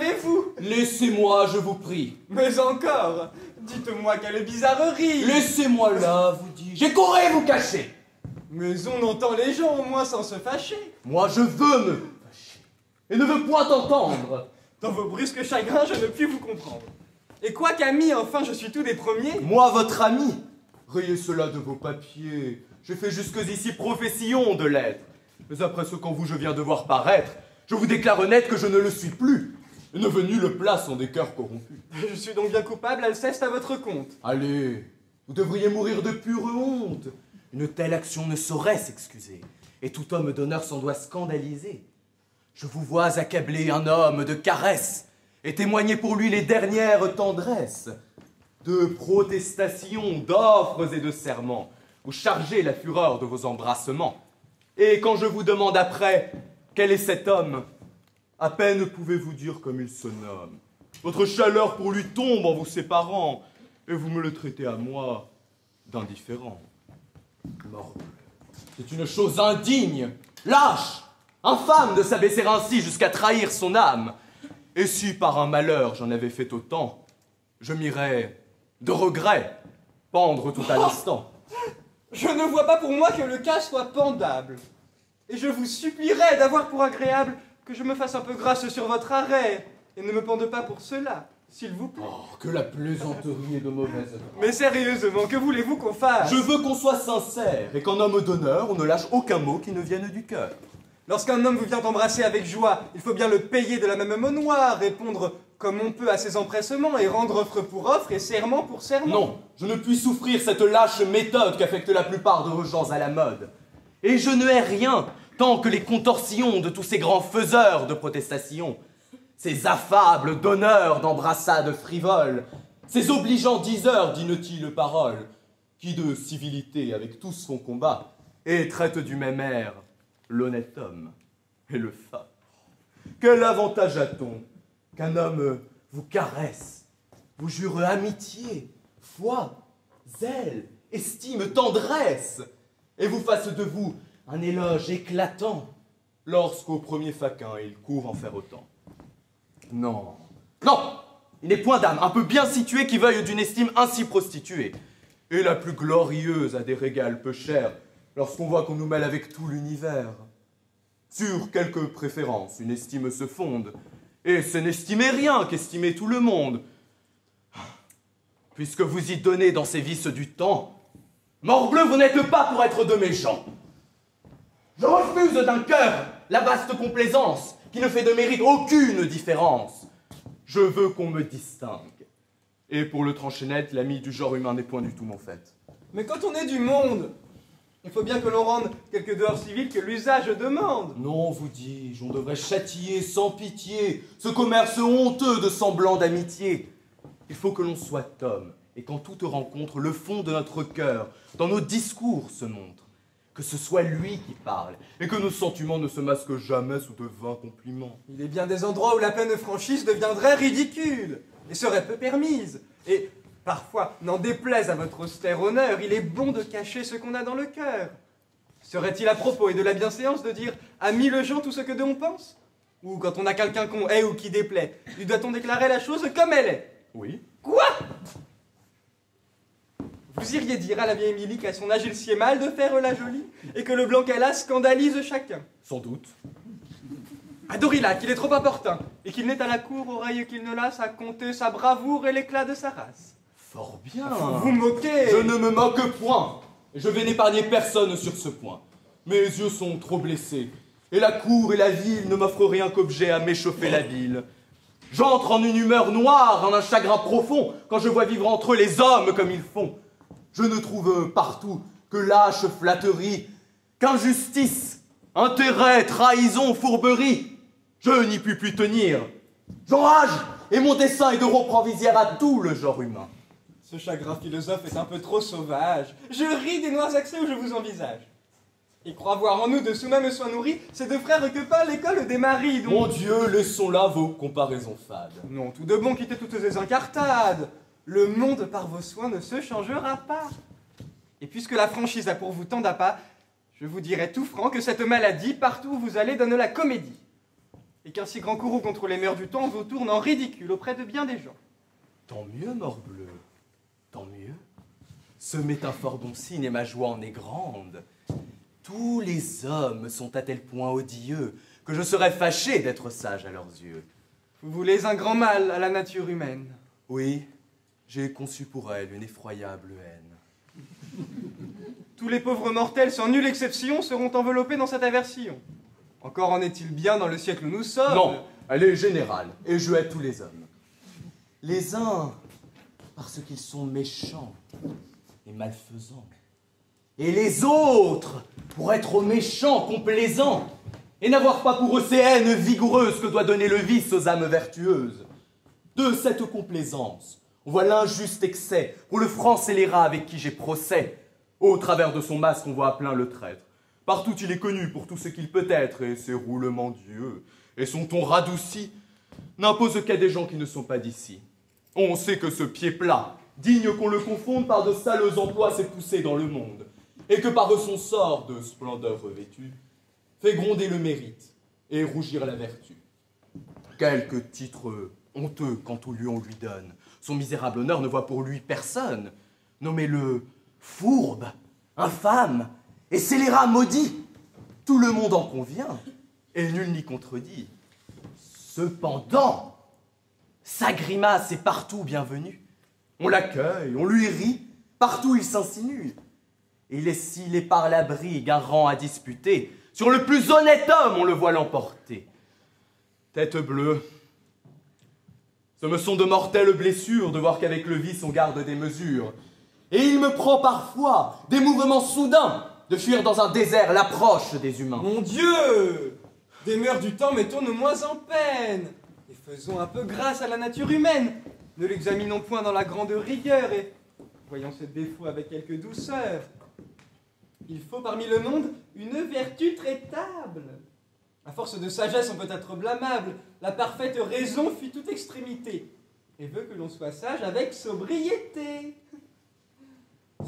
qu'avez-vous? Laissez-moi, je vous prie. Mais encore, dites-moi quelle bizarrerie. Laissez-moi là, vous dis-je, et qu'aurez vous caché? Mais on entend les gens au moins sans se fâcher. Moi, je veux me fâcher, et ne veux point entendre. Dans vos brusques chagrins, je ne puis vous comprendre. Et quoi qu'ami, enfin, je suis tout des premiers. Moi, votre ami, rayez cela de vos papiers. J'ai fait jusqu'ici profession de l'être. Mais après ce qu'en vous je viens de voir paraître, je vous déclare net que je ne le suis plus. Et ne veut nulle place en des cœurs corrompus. Je suis donc bien coupable, Alceste, à votre compte. Allez, vous devriez mourir de pure honte. Une telle action ne saurait s'excuser, et tout homme d'honneur s'en doit scandaliser. Je vous vois accabler un homme de caresses, et témoigner pour lui les dernières tendresses. De protestations, d'offres et de serments, vous chargez la fureur de vos embrassements. Et quand je vous demande après, quel est cet homme? À peine pouvez-vous dire comme il se nomme. Votre chaleur pour lui tombe en vous séparant, et vous me le traitez à moi d'indifférent. Morbleu, c'est une chose indigne, lâche, infâme de s'abaisser ainsi jusqu'à trahir son âme. Et si par un malheur j'en avais fait autant, je m'irais, de regret, pendre tout à l'instant. Je ne vois pas pour moi que le cas soit pendable. Et je vous supplierais d'avoir pour agréable que je me fasse un peu grâce sur votre arrêt, et ne me pende pas pour cela, s'il vous plaît. Oh, que la plaisanterie est de mauvaise grâce. Mais sérieusement, que voulez-vous qu'on fasse? Je veux qu'on soit sincère, et qu'en homme d'honneur, on ne lâche aucun mot qui ne vienne du cœur. Lorsqu'un homme vous vient embrasser avec joie, il faut bien le payer de la même monnaie, répondre comme on peut à ses empressements, et rendre offre pour offre et serment pour serment. Non, je ne puis souffrir cette lâche méthode qu'affectent la plupart de vos gens à la mode. Et je ne hais rien, tant que les contorsions de tous ces grands faiseurs de protestations, ces affables donneurs d'embrassades frivoles, ces obligeants diseurs d'inutiles paroles, qui de civilité avec tous font combat, et traitent du même air l'honnête homme et le fat. Quel avantage a-t-on qu'un homme vous caresse, vous jure amitié, foi, zèle, estime, tendresse, et vous fasse de vous un éloge éclatant, lorsqu'au premier faquin il court en faire autant? Non, non, il n'est point d'âme un peu bien située qui veuille d'une estime ainsi prostituée, et la plus glorieuse a des régals peu chers, lorsqu'on voit qu'on nous mêle avec tout l'univers. Sur quelques préférences, une estime se fonde, et ce n'estimer rien qu'estimer tout le monde. Puisque vous y donnez dans ces vices du temps, morbleu, vous n'êtes pas pour être de mes gens. Je refuse d'un cœur la vaste complaisance qui ne fait de mérite aucune différence. Je veux qu'on me distingue. Et pour le trancher net, l'ami du genre humain n'est point du tout mon fait. Mais quand on est du monde, il faut bien que l'on rende quelques dehors civils que l'usage demande. Non, vous dis-je, on devrait châtier sans pitié ce commerce honteux de semblants d'amitié. Il faut que l'on soit homme, et qu'en toute rencontre, le fond de notre cœur, dans nos discours se montre. Que ce soit lui qui parle, et que nos sentiments ne se masquent jamais sous de vains compliments. Il est bien des endroits où la pleine franchise deviendrait ridicule, et serait peu permise. Et parfois, n'en déplaise à votre austère honneur, il est bon de cacher ce qu'on a dans le cœur. Serait-il à propos et de la bienséance de dire à mille gens tout ce que d'eux on pense? Ou quand on a quelqu'un qu'on hait ou qui déplaît, lui doit-on déclarer la chose comme elle est? Oui. Quoi? Vous iriez dire à la vieille Émilie qu'à son âge il sied mal de faire la jolie, et que le blanc qu'elle a scandalise chacun? Sans doute. À Dorilac, qu'il est trop importun, et qu'il n'est à la cour oreille qu'il ne lasse à compter sa bravoure et l'éclat de sa race. Fort bien. Vous moquez. Je ne me moque point. Et je vais n'épargner personne sur ce point. Mes yeux sont trop blessés. Et la cour et la ville ne m'offrent rien qu'objet à m'échauffer la bile. J'entre en une humeur noire, en un chagrin profond, quand je vois vivre entre eux les hommes comme ils font. Je ne trouve partout que lâche flatterie, qu'injustice, intérêt, trahison, fourberie. Je n'y puis plus tenir. J'enrage, et mon dessein est de rompre en visière à tout le genre humain. Ce chagrin philosophe est un peu trop sauvage. Je ris des noirs accès où je vous envisage. Et crois voir en nous de sous-mêmes soins nourris, ces deux frères que pas l'école des maris, dont... Mon Dieu, laissons là vos comparaisons fades. Non, tout de bon, quittez toutes ces incartades. Le monde par vos soins ne se changera pas. Et puisque la franchise a pour vous tant d'appât, je vous dirai tout franc que cette maladie, partout où vous allez, donne la comédie. Et et qu'un si grand courroux contre les mœurs du temps vous tourne en ridicule auprès de bien des gens. Tant mieux, morbleu, tant mieux. Ce m'est un fort bon signe et ma joie en est grande. Tous les hommes sont à tel point odieux que je serais fâché d'être sage à leurs yeux. Vous voulez un grand mal à la nature humaine. Oui, j'ai conçu pour elle une effroyable haine. Tous les pauvres mortels, sans nulle exception, seront enveloppés dans cette aversion. Encore en est-il bien dans le siècle où nous sommes. Non, elle est générale, et je hais tous les hommes. Les uns, parce qu'ils sont méchants et malfaisants. Et les autres, pour être méchants, complaisants, et n'avoir pas pour eux ces haines vigoureuses que doit donner le vice aux âmes vertueuses. De cette complaisance, on voit l'injuste excès pour le franc scélérat avec qui j'ai procès. Au travers de son masque, on voit à plein le traître. Partout il est connu pour tout ce qu'il peut être, et ses roulements d'yeux, et son ton radouci, n'imposent qu'à des gens qui ne sont pas d'ici. On sait que ce pied plat, digne qu'on le confonde par de sales emplois, s'est poussé dans le monde, et que par son sort de splendeur revêtu, fait gronder le mérite et rougir la vertu. Quelque titre honteux quant au lieu on lui donne, son misérable honneur ne voit pour lui personne. Nommez-le fourbe, infâme, et scélérat maudit. Tout le monde en convient, et nul n'y contredit. Cependant, sa grimace est partout bienvenue. On l'accueille, on lui rit, partout il s'insinue. Et s'il est par la brigue un rang à disputer, sur le plus honnête homme on le voit l'emporter. Tête bleue, ce me sont de mortelles blessures de voir qu'avec le vice on garde des mesures. Et il me prend parfois des mouvements soudains de fuir dans un désert l'approche des humains. Mon Dieu! Des mœurs du temps mettons-nous moins en peine, et faisons un peu grâce à la nature humaine. Ne l'examinons point dans la grande rigueur, et voyons ce défaut avec quelque douceur. Il faut parmi le monde une vertu traitable. À force de sagesse, on peut être blâmable. La parfaite raison fuit toute extrémité, et veut que l'on soit sage avec sobriété.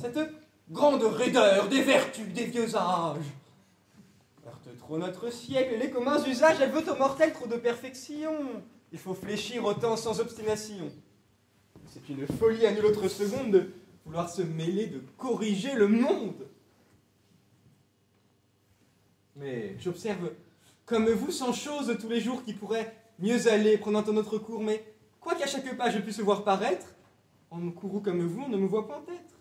Cette grande raideur des vertus des vieux âges heurte trop notre siècle, et les communs usages, elle veut aux mortels trop de perfection. Il faut fléchir au temps sans obstination. C'est une folie à nulle autre seconde de vouloir se mêler, de corriger le monde. Mais J'observe, comme vous, 100 choses tous les jours qui pourraient mieux aller, prenant un autre cours, mais quoi qu'à chaque pas je puisse voir paraître, en courroux comme vous, on ne me voit point être.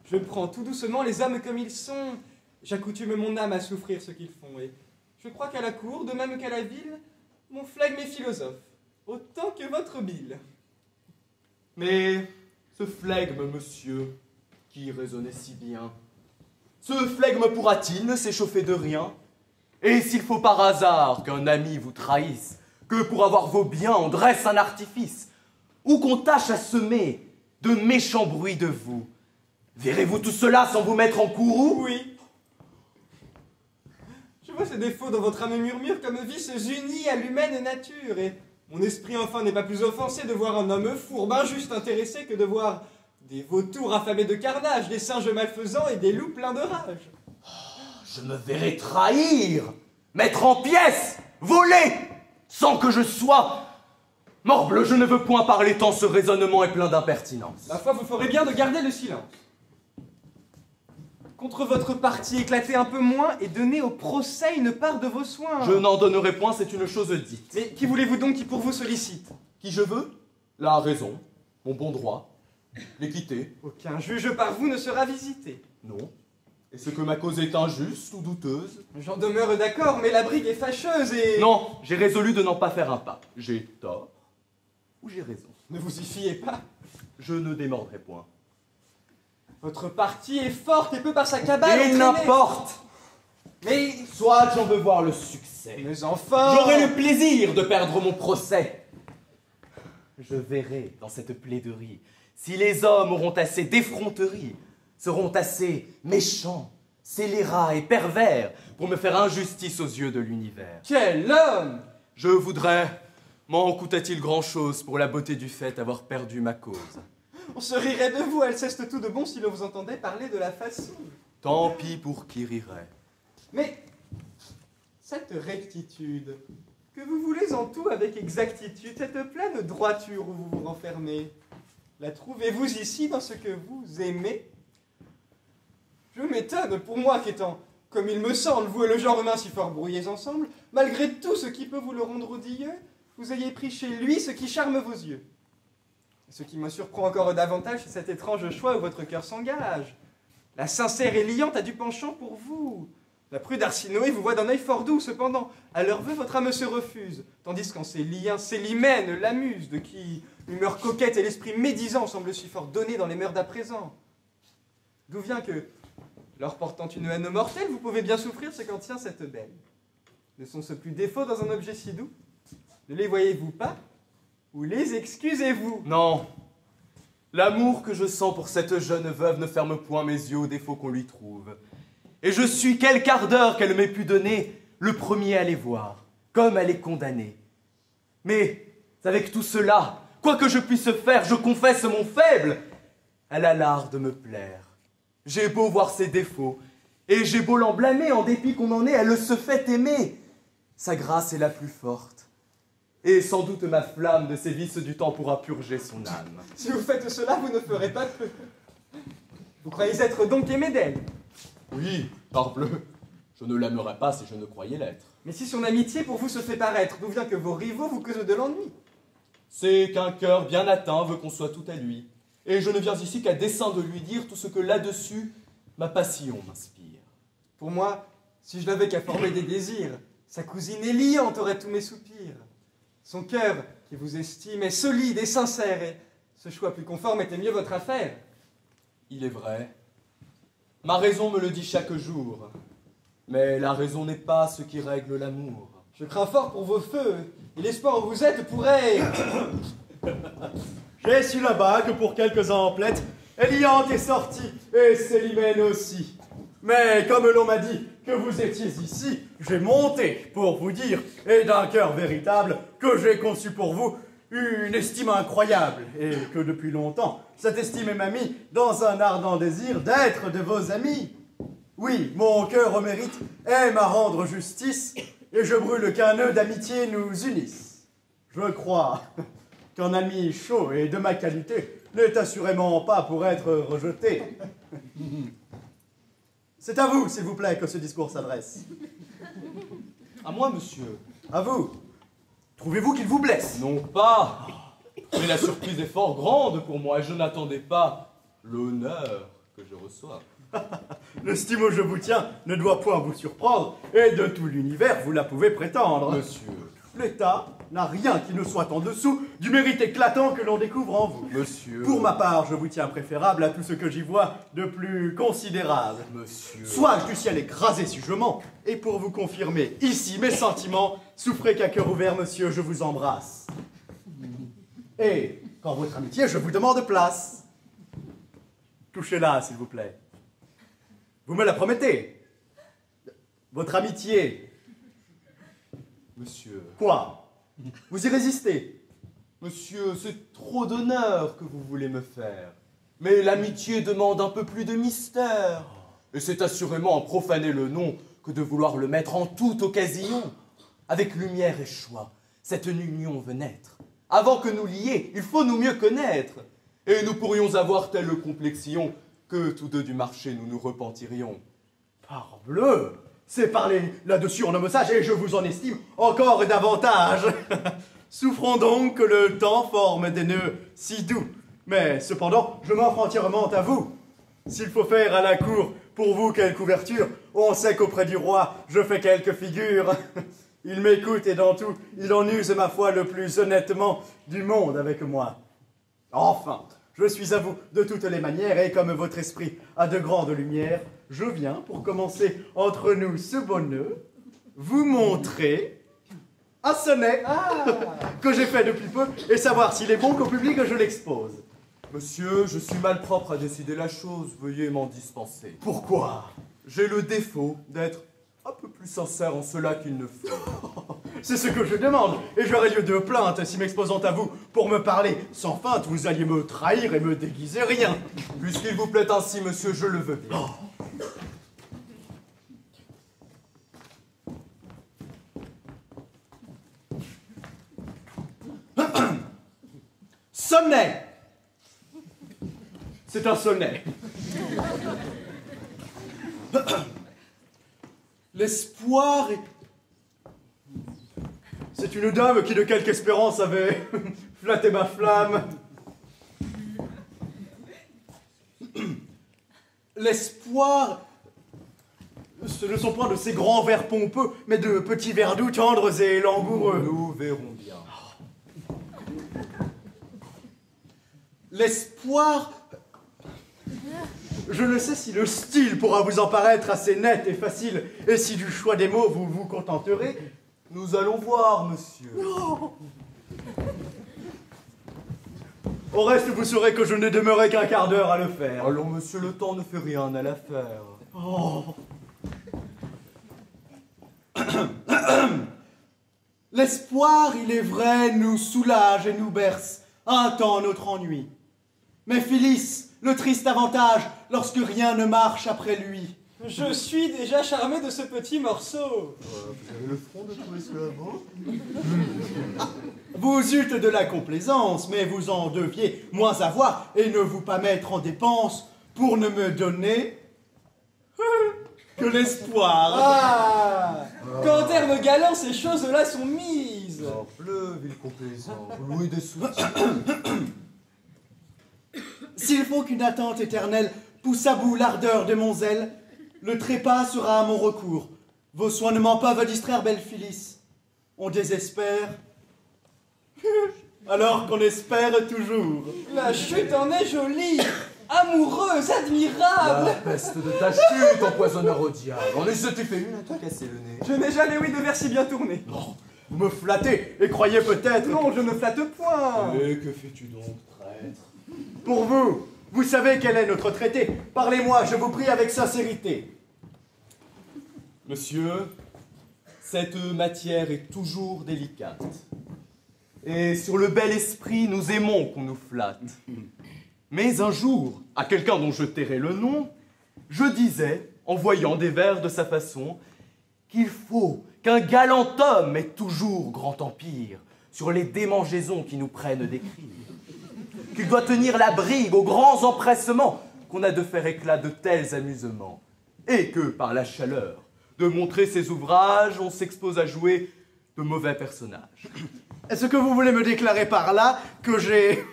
Je prends tout doucement les hommes comme ils sont, j'accoutume mon âme à souffrir ce qu'ils font, et je crois qu'à la cour, de même qu'à la ville, mon flegme est philosophe, autant que votre bile. Mais ce flegme, monsieur, qui raisonnait si bien, ce flegme pourra-t-il ne s'échauffer de rien? Et s'il faut par hasard qu'un ami vous trahisse, que pour avoir vos biens on dresse un artifice, ou qu'on tâche à semer de méchants bruits de vous, verrez-vous tout cela sans vous mettre en courroux? Oui. Je vois ces défauts dans votre âme murmure comme vices unis à l'humaine nature, et mon esprit enfin n'est pas plus offensé de voir un homme fourbe, injuste, intéressé, que de voir des vautours affamés de carnage, des singes malfaisants et des loups pleins de rage. Je me verrai trahir, mettre en pièces, voler, sans que je sois... Morbleu, je ne veux point parler tant ce raisonnement est plein d'impertinence. La foi, vous ferez bien de garder le silence. Contre votre parti, éclatez un peu moins et donnez au procès une part de vos soins. Je n'en donnerai point, c'est une chose dite. Mais qui voulez-vous donc qui pour vous sollicite? Qui je veux? La raison, mon bon droit, l'équité. Aucun juge par vous ne sera visité. Non. Est-ce que ma cause est injuste ou douteuse? J'en demeure d'accord, mais la brigue est fâcheuse et... Non, j'ai résolu de n'en pas faire un pas. J'ai tort ou j'ai raison? Ne vous y fiez pas. Je ne démordrai point. Votre partie est forte et peut par sa cabale Et entraîner... n'importe! Mais... Soit j'en veux voir le succès. Mais enfin... J'aurai le plaisir de perdre mon procès. Je verrai dans cette plaidoirie si les hommes auront assez d'effronterie, seront assez méchants, scélérats et pervers pour me faire injustice aux yeux de l'univers. Quel homme! Je voudrais, m'en coûta-t-il grand-chose pour la beauté du fait avoir perdu ma cause. On se rirait de vous, Alceste tout de bon, si l'on vous entendait parler de la façon. Tant pis pour qui rirait. Mais cette rectitude, Que vous voulez en tout avec exactitude cette pleine droiture où vous vous renfermez? La trouvez-vous ici dans ce que vous aimez? Je m'étonne, pour moi qu'étant, comme il me semble, vous et le genre humain si fort brouillés ensemble, malgré tout ce qui peut vous le rendre odieux, vous ayez pris chez lui ce qui charme vos yeux. Ce qui me surprend encore davantage, c'est cet étrange choix où votre cœur s'engage. La sincère et liante a du penchant pour vous. La prude Arsinoé vous voit d'un œil fort doux, cependant, à leur vœu, votre âme se refuse, tandis qu'en ces liens, Célimène l'amuse, de qui l'humeur coquette et l'esprit médisant semblent si fort donnés dans les mœurs d'à présent. D'où vient que, leur portant une haine mortelle, vous pouvez bien souffrir ce qu'en tient cette belle. Ne sont-ce plus défauts dans un objet si doux? Ne les voyez-vous pas? Ou les excusez-vous? Non. L'amour que je sens pour cette jeune veuve ne ferme point mes yeux aux défauts qu'on lui trouve. Et je suis, quel quart d'heure qu'elle m'ait pu donner, le premier à les voir, comme à les condamner. Mais, avec tout cela, quoi que je puisse faire, je confesse mon faible. Elle a l'art de me plaire. J'ai beau voir ses défauts, et j'ai beau l'en blâmer, en dépit qu'on en ait, elle se fait aimer. Sa grâce est la plus forte. Et sans doute ma flamme de ses vices du temps pourra purger son âme. Si vous faites cela, vous ne ferez pas peu. Vous croyez être donc aimé d'elle? Oui, parbleu. Je ne l'aimerais pas si je ne croyais l'être. Mais si son amitié pour vous se fait paraître, d'où vient que vos rivaux vous causent de l'ennui? C'est qu'un cœur bien atteint veut qu'on soit tout à lui. Et je ne viens ici qu'à dessein de lui dire tout ce que là-dessus ma passion m'inspire. Pour moi, si je n'avais qu'à former des désirs, sa cousine Éliante aurait tous mes soupirs. Son cœur, qui vous estime, est solide et sincère, et ce choix plus conforme était mieux votre affaire. Il est vrai. Ma raison me le dit chaque jour. Mais la raison n'est pas ce qui règle l'amour. Je crains fort pour vos feux, et l'espoir où vous êtes pourrait... J'ai su là-bas que pour quelques emplettes, Éliante est sortie, et Célimène aussi. Mais comme l'on m'a dit que vous étiez ici, j'ai monté pour vous dire, et d'un cœur véritable, que j'ai conçu pour vous une estime incroyable, et que depuis longtemps, cette estime m'a mis dans un ardent désir d'être de vos amis. Oui, mon cœur au mérite aime à rendre justice, et je brûle qu'un nœud d'amitié nous unisse. Je crois qu'un ami chaud et de ma qualité n'est assurément pas pour être rejeté. C'est à vous, s'il vous plaît, que ce discours s'adresse. À moi, monsieur. À vous. Trouvez-vous qu'il vous blesse? Non pas. Mais la surprise est fort grande pour moi, et je n'attendais pas l'honneur que je reçois. L'estime où je vous tiens ne doit point vous surprendre, et de tout l'univers, vous la pouvez prétendre. Monsieur. L'État n'a rien qui ne soit en dessous du mérite éclatant que l'on découvre en vous. Monsieur. Pour ma part, je vous tiens préférable à tout ce que j'y vois de plus considérable. Monsieur. Sois-je du ciel écrasé si je mens, et pour vous confirmer ici mes sentiments, souffrez qu'à cœur ouvert, monsieur, je vous embrasse. Et, quand votre amitié, je vous demande place. Touchez-la, s'il vous plaît. Vous me la promettez? Votre amitié. Monsieur. Quoi? Vous y résistez? Monsieur, c'est trop d'honneur que vous voulez me faire. Mais l'amitié demande un peu plus de mystère. Et c'est assurément en profaner le nom que de vouloir le mettre en toute occasion. Avec lumière et choix, cette union veut naître. Avant que nous lier, il faut nous mieux connaître. Et nous pourrions avoir telle complexion que tous deux du marché nous nous repentirions. Parbleu! C'est parler là-dessus en homme sage, et je vous en estime encore davantage. Souffrons donc que le temps forme des nœuds si doux. Mais cependant, je m'offre entièrement à vous. S'il faut faire à la cour pour vous quelque ouverture, on sait qu'auprès du roi, je fais quelques figures. Il m'écoute et dans tout, il en use ma foi le plus honnêtement du monde avec moi. Enfin, je suis à vous de toutes les manières, et comme votre esprit a de grandes lumières, je viens, pour commencer entre nous ce beau nœud, vous montrer un sonnet que j'ai fait depuis peu, et savoir s'il est bon qu'au public je l'expose. Monsieur, je suis malpropre à décider la chose, veuillez m'en dispenser. Pourquoi? J'ai le défaut d'être un peu plus sincère en cela qu'il ne faut. C'est ce que je demande, et j'aurais lieu de plainte si m'exposant à vous pour me parler sans feinte, vous alliez me trahir et me déguiser rien. Puisqu'il vous plaît ainsi, monsieur, je le veux bien. Sonnet. C'est un sonnet. L'espoir est... C'est une dame qui de quelque espérance avait flatté ma flamme. L'espoir, ce ne sont point de ces grands vers pompeux, mais de petits vers doux, tendres et langoureux. Nous verrons bien. L'espoir... Je ne sais si le style pourra vous en paraître assez net et facile, et si du choix des mots vous vous contenterez. Nous allons voir, monsieur. Non. Au reste, vous saurez que je n'ai demeuré qu'un quart d'heure à le faire. Allons, monsieur, le temps ne fait rien à l'affaire. Oh. L'espoir, il est vrai, nous soulage et nous berce, un temps notre ennui. Mais Phyllis, le triste avantage, lorsque rien ne marche après lui. Je suis déjà charmé de ce petit morceau. Vous avez le front de trouver cela beau? Vous eûtes de la complaisance, mais vous en deviez moins avoir et ne vous pas mettre en dépense pour ne me donner que l'espoir. Ah, qu'en termes galants, ces choses-là sont mises. Oh, bleu, ville complaisant, vous louez des sous. S'il faut qu'une attente éternelle pousse à bout l'ardeur de mon zèle, le trépas sera à mon recours. Vos soins ne m'en peuvent distraire, belle Phyllis. On désespère, alors qu'on espère toujours. La chute en est jolie, amoureuse, admirable. La peste de ta chute, empoisonneur au diable. En as-tu fait une à te casser le nez? Je n'ai jamais eu de vers si bien tourné. Non, vous me flattez et croyez peut-être... Non, je ne flatte point. Et que fais-tu donc, traître? Pour vous, vous savez quel est notre traité. Parlez-moi, je vous prie, avec sincérité. Monsieur, cette matière est toujours délicate. Et sur le bel esprit, nous aimons qu'on nous flatte. Mais un jour, à quelqu'un dont je tairai le nom, je disais, en voyant des vers de sa façon, qu'il faut qu'un galant homme ait toujours grand empire sur les démangeaisons qui nous prennent des crimes. Qu'il doit tenir la brigue aux grands empressements qu'on a de faire éclat de tels amusements. Et que, par la chaleur de montrer ses ouvrages, on s'expose à jouer de mauvais personnages. Est-ce que vous voulez me déclarer par là que j'ai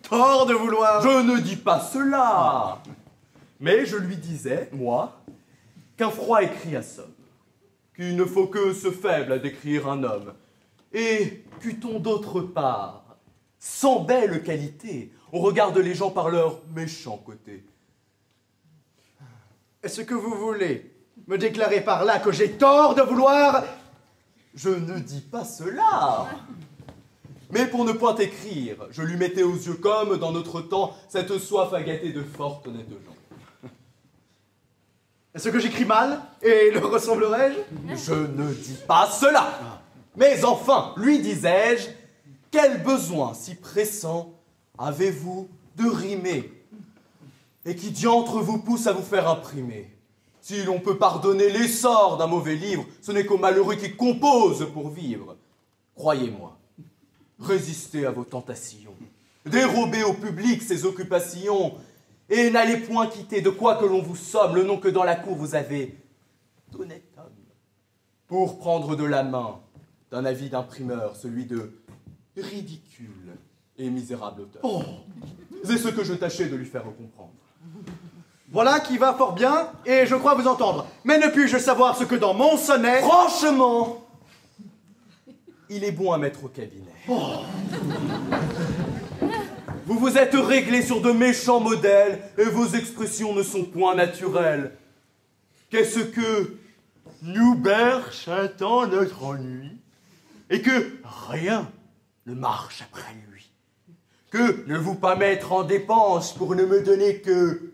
tort de vouloir... Je ne dis pas cela. Mais je lui disais, moi, qu'un froid écrit assomme, qu'il ne faut que ce faible à décrire un homme, et qu'eût-on d'autre part, sans belle qualité, on regarde les gens par leur méchant côté. Est-ce que vous voulez me déclarer par là que j'ai tort de vouloir... Je ne dis pas cela. Mais pour ne point écrire, je lui mettais aux yeux comme, dans notre temps, cette soif à gâter de fort honnêtes gens. Est-ce que j'écris mal et le ressemblerai-je? Je ne dis pas cela. Mais enfin, lui disais-je, quel besoin si pressant avez-vous de rimer? Et qui diantre vous pousse à vous faire imprimer? Si l'on peut pardonner l'essor d'un mauvais livre, ce n'est qu'aux malheureux qui composent pour vivre. Croyez-moi, résistez à vos tentations, dérobez au public ses occupations, et n'allez point quitter de quoi que l'on vous somme le nom que dans la cour vous avez d'honnête homme, pour prendre de la main d'un avis d'imprimeur celui de ridicule et misérable auteur. Oh. C'est ce que je tâchais de lui faire comprendre. Voilà qui va fort bien, et je crois vous entendre. Mais ne puis-je savoir ce que dans mon sonnet... Franchement, il est bon à mettre au cabinet. Oh. Vous vous êtes réglé sur de méchants modèles, et vos expressions ne sont point naturelles. Qu'est-ce que nous berce un temps notre ennui, et que rien ne marche après lui. Que ne vous pas mettre en dépense pour ne me donner que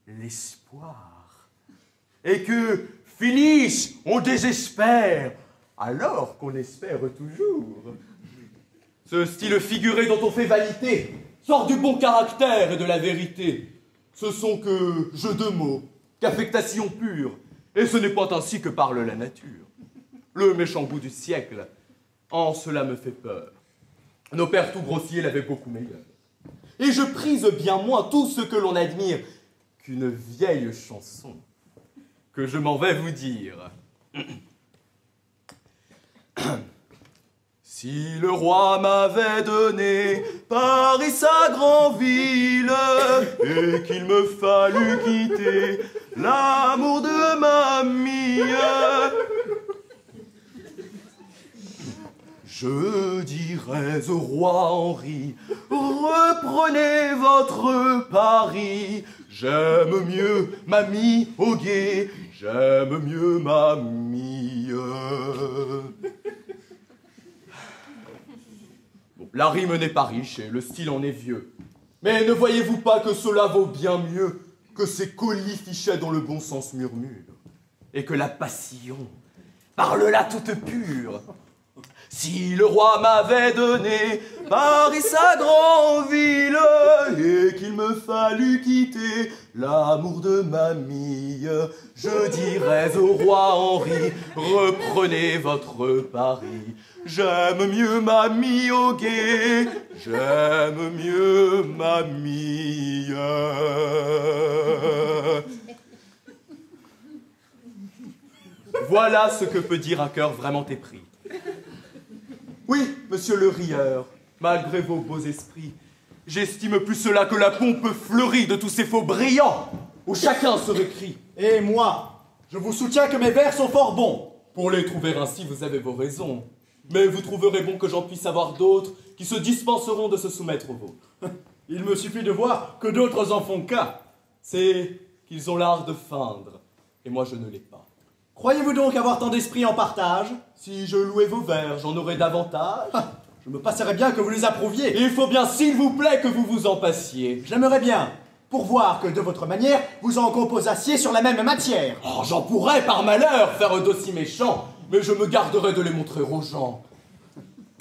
l'espoir. Et que, Phyllis, on désespère, alors qu'on espère toujours. Ce style figuré dont on fait vanité sort du bon caractère et de la vérité. Ce sont que jeux de mots, qu'affectation pure, et ce n'est pas ainsi que parle la nature. Le méchant goût du siècle, en cela me fait peur. Nos pères tout grossiers l'avaient beaucoup meilleur. Et je prise bien moins tout ce que l'on admire qu'une vieille chanson que je m'en vais vous dire. Si le roi m'avait donné Paris sa grande ville et qu'il me fallut quitter l'amour de ma mie, je dirais au roi Henri, reprenez votre Paris. J'aime mieux mamie au guet, j'aime mieux mamie. Bon, la rime n'est pas riche et le style en est vieux. Mais ne voyez-vous pas que cela vaut bien mieux que ces colifichets dont le bon sens murmure, et que la passion parle là toute pure. Si le roi m'avait donné Paris sa grande ville et qu'il me fallut quitter l'amour de mamie, je dirais au roi Henri, reprenez votre Paris. J'aime mieux mamie au guet, j'aime mieux mamie. Voilà ce que peut dire un cœur vraiment épris. Oui, monsieur le rieur, malgré vos beaux esprits, j'estime plus cela que la pompe fleurie de tous ces faux brillants, où chacun se recrie. Et moi, je vous soutiens que mes vers sont fort bons. Pour les trouver ainsi, vous avez vos raisons. Mais vous trouverez bon que j'en puisse avoir d'autres qui se dispenseront de se soumettre aux vôtres. Il me suffit de voir que d'autres en font cas. C'est qu'ils ont l'art de feindre, et moi je ne l'ai pas. Croyez-vous donc avoir tant d'esprit en partage? Si je louais vos vers, j'en aurais davantage. Je me passerais bien que vous les approuviez. Il faut bien, s'il vous plaît, que vous vous en passiez. J'aimerais bien, pour voir que de votre manière, vous en composassiez sur la même matière. Oh, j'en pourrais, par malheur, faire d'aussi méchants, mais je me garderai de les montrer aux gens.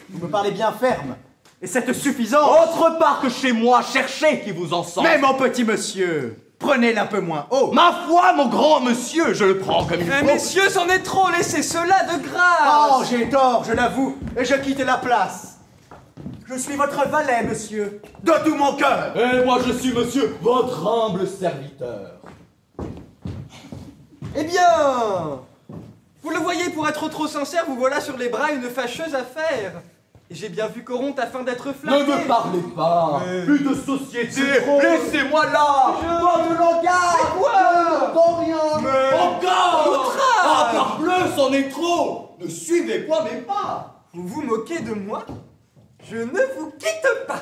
Vous me parlez bien ferme, et c'est suffisant. Autre part que chez moi, cherchez qui vous en sent. Mais mon petit monsieur, prenez-le un peu moins haut. Ma foi, mon grand monsieur, je le prends comme il faut. Messieurs, c'en est trop, laissez cela de grâce. Oh, j'ai tort, je l'avoue, et je quitte la place. Je suis votre valet, monsieur, de tout mon cœur. Et moi, je suis monsieur, votre humble serviteur. Eh bien, vous le voyez, pour être trop sincère, vous voilà sur les bras une fâcheuse affaire. Et j'ai bien vu qu'Oronte, afin d'être flatté... Ne me parlez pas. Plus de société. C'est trop. Laissez-moi là. Pas de langage. C'est quoi? Je n'entends rien. Encore. Outrage. Ah, parbleu, c'en est trop. Ne suivez pas mes pas. Vous vous moquez de moi? Je ne vous quitte pas.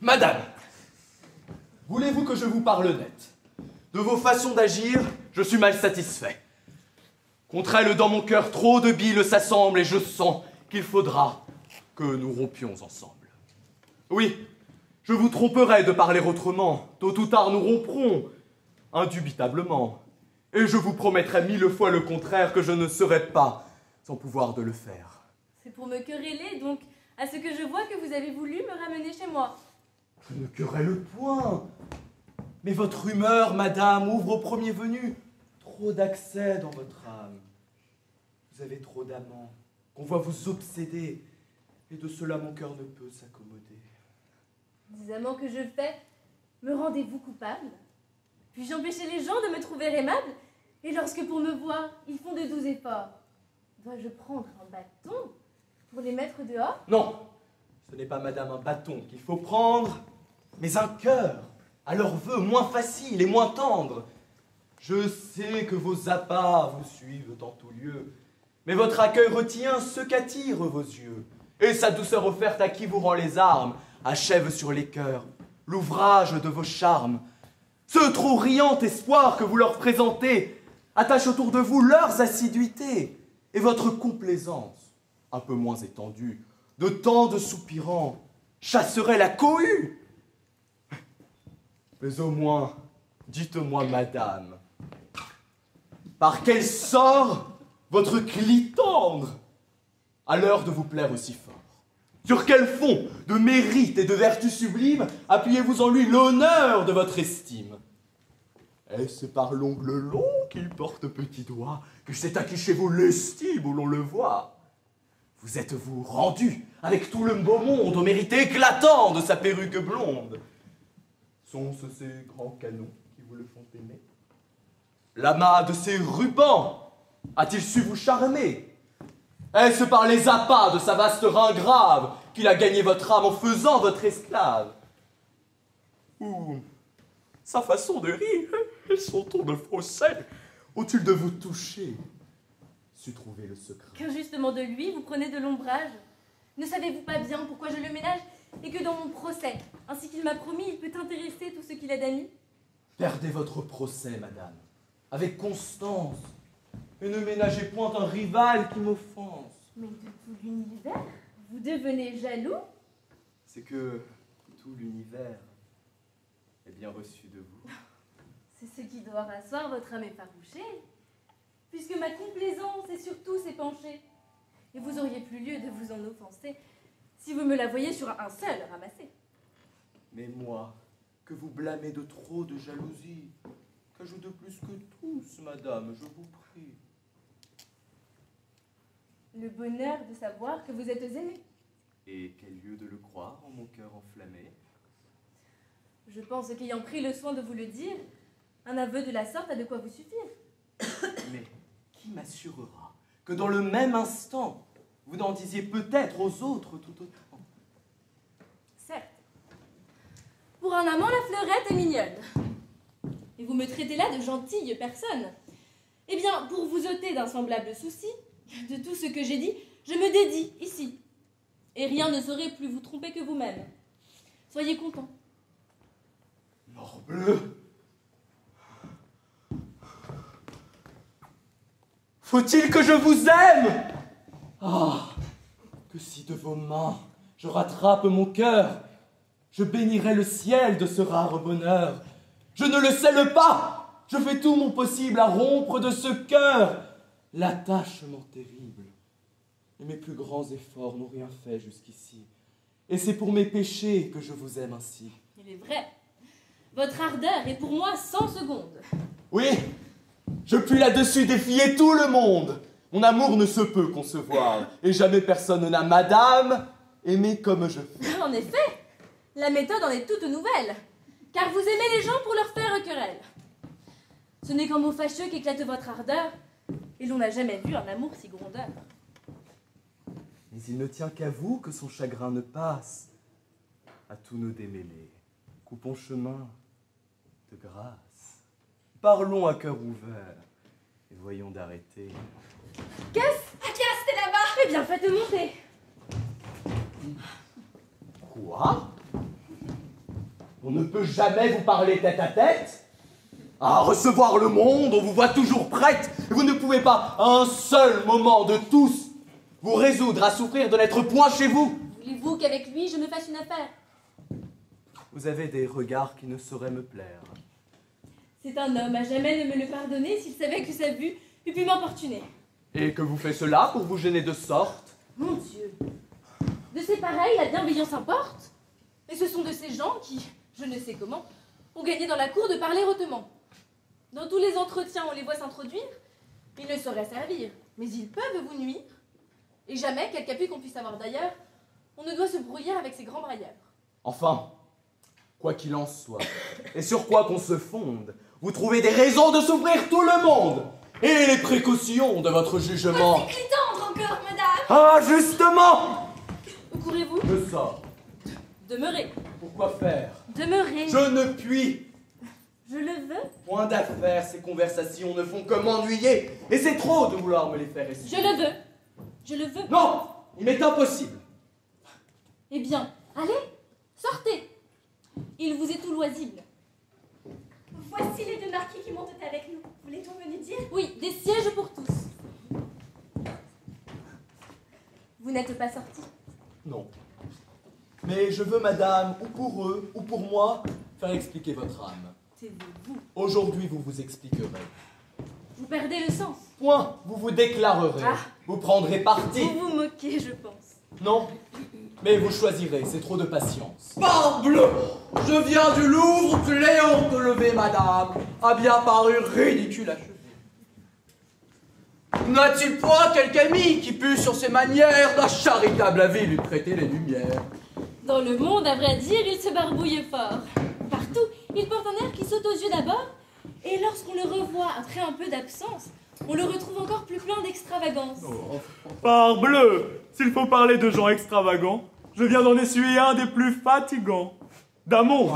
Madame, voulez-vous que je vous parle net? De vos façons d'agir, je suis mal satisfait. Contre elle, dans mon cœur, trop de bile s'assemble et je sens qu'il faudra que nous rompions ensemble. Oui, je vous tromperai de parler autrement. Tôt ou tard, nous romprons, indubitablement. Et je vous promettrai 1000 fois le contraire que je ne serai pas sans pouvoir de le faire. C'est pour me quereller, donc, à ce que je vois que vous avez voulu me ramener chez moi. Je ne querelle point. Mais votre humeur, madame, ouvre au premier venu trop d'accès dans votre âme. Vous avez trop d'amants, qu'on voit vous obséder, et de cela mon cœur ne peut s'accommoder. Des amants que je fais, me rendez-vous coupable? Puis-je empêcher les gens de me trouver aimable? Et lorsque pour me voir, ils font de doux efforts, dois-je prendre un bâton pour les mettre dehors? Non, ce n'est pas madame un bâton qu'il faut prendre, mais un cœur, à leurs vœux moins faciles et moins tendres. Je sais que vos appâts vous suivent en tout lieu, mais votre accueil retient ce qu'attirent vos yeux, et sa douceur offerte à qui vous rend les armes achève sur les cœurs l'ouvrage de vos charmes. Ce trop riant espoir que vous leur présentez attache autour de vous leurs assiduités, et votre complaisance, un peu moins étendue, de tant de soupirants, chasserait la cohue. Mais au moins, dites-moi, madame, par quel sort votre cli tendre a l'heure de vous plaire aussi fort? Sur quel fond de mérite et de vertu sublime appuyez-vous en lui l'honneur de votre estime? Est-ce par l'ongle long qu'il porte petit doigt que c'est acquis chez vous l'estime où l'on le voit? Vous êtes-vous rendu avec tout le beau monde au mérite éclatant de sa perruque blonde? Sont-ce ces grands canons qui vous le font aimer? L'amas de ses rubans a-t-il su vous charmer? Est-ce par les appâts de sa vaste rein grave qu'il a gagné votre âme en faisant votre esclave? Ou sa façon de rire et son ton de fausset ont-ils de vous toucher su trouver le secret? Qu'injustement de lui, vous prenez de l'ombrage. Ne savez-vous pas bien pourquoi je le ménage et que dans mon procès, ainsi qu'il m'a promis, il peut intéresser tout ce qu'il a d'amis? Perdez votre procès, madame, avec constance, et ne ménagez point un rival qui m'offense. Mais de tout l'univers, vous devenez jaloux? C'est que tout l'univers est bien reçu de vous. C'est ce qui doit rasseoir votre âme effarouchée, puisque ma complaisance est sur tous ses penchés. Et vous auriez plus lieu de vous en offenser si vous me la voyez sur un seul ramassé. Mais moi, que vous blâmez de trop de jalousie, qu'ai-je de plus que tous, madame, je vous prie? Le bonheur de savoir que vous êtes aimée. Et quel lieu de le croire en mon cœur enflammé? Je pense qu'ayant pris le soin de vous le dire, un aveu de la sorte a de quoi vous suffire. Mais qui m'assurera que dans le même instant, vous n'en disiez peut-être aux autres tout autant? Certes. Pour un amant, la fleurette est mignonne. Et vous me traitez là de gentille personne. Eh bien, pour vous ôter d'un semblable souci, de tout ce que j'ai dit, je me dédie ici. Et rien ne saurait plus vous tromper que vous-même. Soyez contents. Morbleu! Faut-il que je vous aime? Ah, que si de vos mains je rattrape mon cœur, je bénirais le ciel de ce rare bonheur. Je ne le scelle pas, je fais tout mon possible à rompre de ce cœur l'attachement terrible. Et mes plus grands efforts n'ont rien fait jusqu'ici. Et c'est pour mes péchés que je vous aime ainsi. Il est vrai. Votre ardeur est pour moi 100 secondes. Oui, je puis là-dessus défier tout le monde. Mon amour ne se peut concevoir, et jamais personne n'a, madame, aimé comme je fais. En effet, la méthode en est toute nouvelle, car vous aimez les gens pour leur faire querelle. Ce n'est qu'en mot fâcheux qu'éclate votre ardeur, et l'on n'a jamais vu un amour si grondeur. Mais il ne tient qu'à vous que son chagrin ne passe. À tous nos démêlés, coupons chemin de grâce. Parlons à cœur ouvert, et voyons d'arrêter. Qu'est-ce? Acaste, t'es là-bas! Eh bien, faites monter. Quoi? On ne peut jamais vous parler tête à tête? À recevoir le monde, on vous voit toujours prête, et vous ne pouvez pas, un seul moment de tous, vous résoudre à souffrir de n'être point chez vous. Voulez-vous qu'avec lui, je me fasse une affaire? Vous avez des regards qui ne sauraient me plaire. C'est un homme, à jamais ne me le pardonner s'il savait que sa vue eût pu m'importuner. Et que vous faites cela pour vous gêner de sorte? Mon Dieu! De ces pareils, la bienveillance importe. Et ce sont de ces gens qui, je ne sais comment, ont gagné dans la cour de parler hautement. Dans tous les entretiens, on les voit s'introduire. Ils ne sauraient servir, mais ils peuvent vous nuire. Et jamais, quelque appui qu'on puisse avoir d'ailleurs, on ne doit se brouiller avec ces grands brailleurs. Enfin, quoi qu'il en soit, et sur quoi qu'on se fonde, Vous trouvez des raisons de souffrir tout le monde. Et les précautions de votre jugement. C'est tendre encore, madame. Ah, justement. Où courez-vous? Je sors. Demeurez. Pourquoi faire? Demeurez. Je ne puis. Je le veux. Point d'affaires, ces conversations ne font que m'ennuyer. Et c'est trop de vouloir me les faire Je essayer. le veux. Je le veux. Non, il m'est impossible. Eh bien, allez, sortez. Il vous est tout loisible. Voici les deux marquis qui montent avec nous. Voulez-vous me le dire? Oui, des sièges pour tous. Vous n'êtes pas sortis? Non. Mais je veux, madame, ou pour eux, ou pour moi, faire expliquer votre âme. C'est vous. Aujourd'hui, vous vous expliquerez. Vous perdez le sens. Point, vous vous déclarerez. Ah. Vous prendrez parti. Vous vous moquez, je pense. Non, mais vous choisirez, c'est trop de patience. Parbleu! Je viens du Louvre, Cléon de lever, madame, a bien paru ridicule à chevet. N'a-t-il point quelque ami qui pût, sur ses manières, d'un charitable avis lui prêter les lumières? Dans le monde, à vrai dire, il se barbouille fort. Partout, il porte un air qui saute aux yeux d'abord, et lorsqu'on le revoit après un peu d'absence, on le retrouve encore plus plein d'extravagance. Parbleu! S'il faut parler de gens extravagants, je viens d'en essuyer un des plus fatigants. Damon,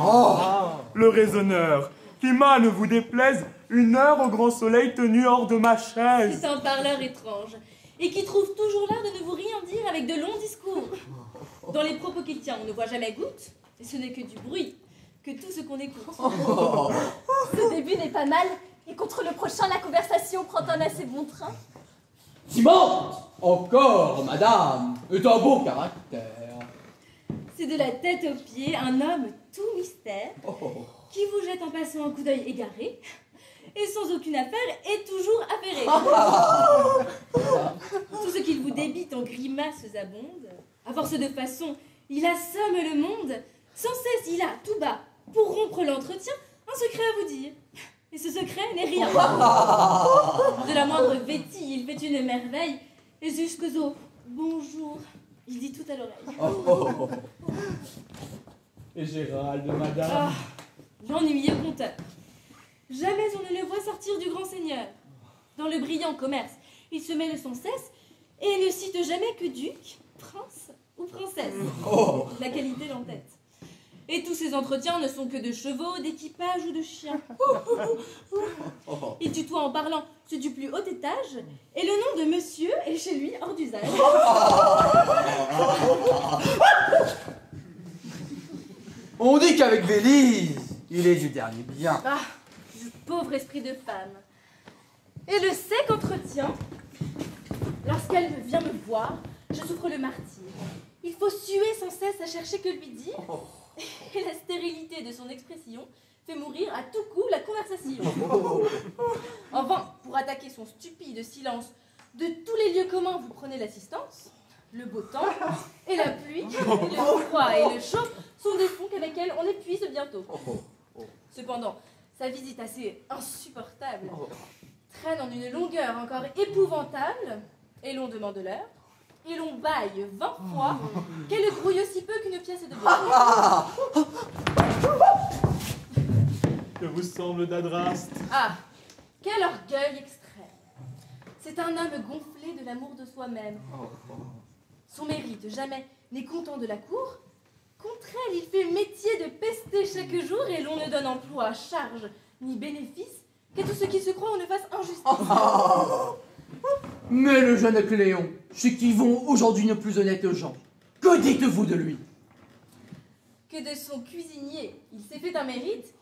le raisonneur, qui m'a, ne vous déplaise, une heure au grand soleil tenu hors de ma chaise. C'est un parleur étrange, et qui trouve toujours l'art de ne vous rien dire avec de longs discours. Dans les propos qu'il tient, on ne voit jamais goutte, et ce n'est que du bruit, que tout ce qu'on écoute. Ce début n'est pas mal, et contre le prochain, la conversation prend un assez bon train. Timon! Encore, madame, est un beau caractère. C'est de la tête aux pieds un homme tout mystère, qui vous jette en passant un coup d'œil égaré, et sans aucune affaire est toujours affairé. Tout ce qu'il vous débite en grimaces abonde. À force de façon, il assomme le monde. Sans cesse, il a, tout bas, pour rompre l'entretien, un secret à vous dire. Et ce secret n'est rien. De la moindre vétille, il fait une merveille, et jusqu'aux bonjour, il dit tout à l'oreille. Et Gérald, madame. Ah, l'ennuyeux conteur. Jamais on ne le voit sortir du grand seigneur. Dans le brillant commerce, il se mêle sans cesse et ne cite jamais que duc, prince ou princesse. La qualité l'entête. Et tous ces entretiens ne sont que de chevaux, d'équipage ou de chiens. Il tutoie en parlant ceux du plus haut étage, et le nom de monsieur est chez lui hors d'usage. On dit qu'avec Bélise, il est du dernier bien. Ah, ce pauvre esprit de femme. Et le sec entretien, lorsqu'elle vient me voir, je souffre le martyre. Il faut suer sans cesse à chercher que lui dire, et la stérilité de son expression fait mourir à tout coup la conversation. En vain, pour attaquer son stupide silence, de tous les lieux communs vous prenez l'assistance. Le beau temps, et la pluie, et le froid et le chaud sont des fonds qu'avec elle on épuise bientôt. Cependant, sa visite assez insupportable traîne en une longueur encore épouvantable, et l'on demande l'heure, et l'on baille 20 fois qu'elle grouille aussi peu qu'une pièce de bois. Que vous semble d'Adraste? Ah, quel orgueil extrême! C'est un homme gonflé de l'amour de soi-même. Son mérite jamais n'est content de la cour. Contre elle, il fait métier de pester chaque jour et l'on ne donne emploi, charge ni bénéfice qu'à tout ce qui se croit on ne fasse injustice. Mais le jeune Cléon, chez qui vont aujourd'hui nos plus honnêtes gens, que dites-vous de lui? Que de son cuisinier, il s'est fait un mérite,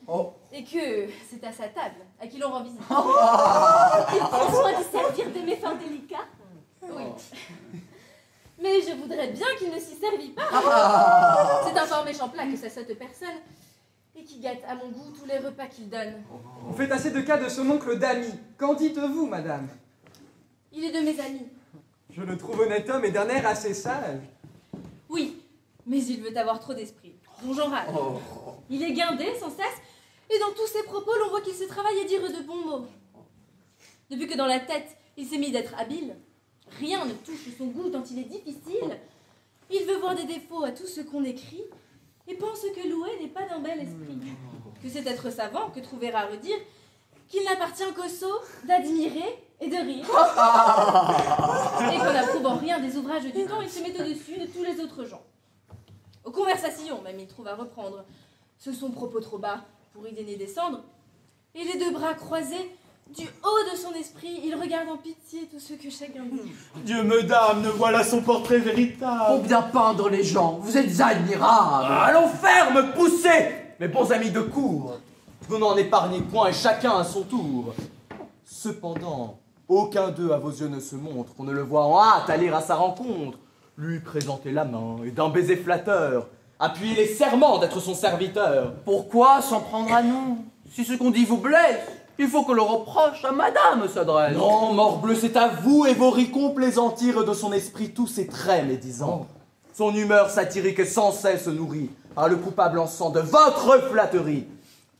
et que c'est à sa table à qui l'on rend visite. Il prend soin de servir de mes fins délicats. Oui. Mais je voudrais bien qu'il ne s'y servît pas. C'est un fort méchant plat que sa sotte personne, et qui gâte à mon goût tous les repas qu'il donne. On fait assez de cas de son oncle Dami. Qu'en dites-vous, madame? Il est de mes amis. Je le trouve honnête homme et d'un air assez sage. Oui, mais il veut avoir trop d'esprit, dont j'en râle. Il est guindé sans cesse, et dans tous ses propos, l'on voit qu'il se travaille à dire de bons mots. Depuis que dans la tête, il s'est mis d'être habile, rien ne touche son goût tant il est difficile. Il veut voir des défauts à tout ce qu'on écrit, et pense que louer n'est pas d'un bel esprit. Que c'est être savant, que trouver à redire, qu'il n'appartient qu'aux sots d'admirer et de rire. Et qu'en n'approuvant rien des ouvrages du temps, il se met au-dessus de tous les autres gens. Aux conversations, même, il trouve à reprendre. Ce sont propos trop bas pour y daigner descendre. Et les deux bras croisés, du haut de son esprit, il regarde en pitié tout ce que chacun dit. Dieu me damne, voilà son portrait véritable. Pour bien peindre les gens, vous êtes admirables. Allons ferme, poussez, mes bons amis de cour. Vous n'en épargnez point et chacun à son tour. Cependant, aucun d'eux à vos yeux ne se montre, qu'on ne le voit en hâte aller à sa rencontre, lui présenter la main et d'un baiser flatteur, appuyer les serments d'être son serviteur. Pourquoi s'en prendre à nous? Si ce qu'on dit vous blesse, il faut que le reproche à madame s'adresse. Non, morbleu, c'est à vous et vos ricons plaisantir de son esprit tous ses traits médisants. Son humeur satirique sans cesse nourrie par le coupable encens de votre flatterie.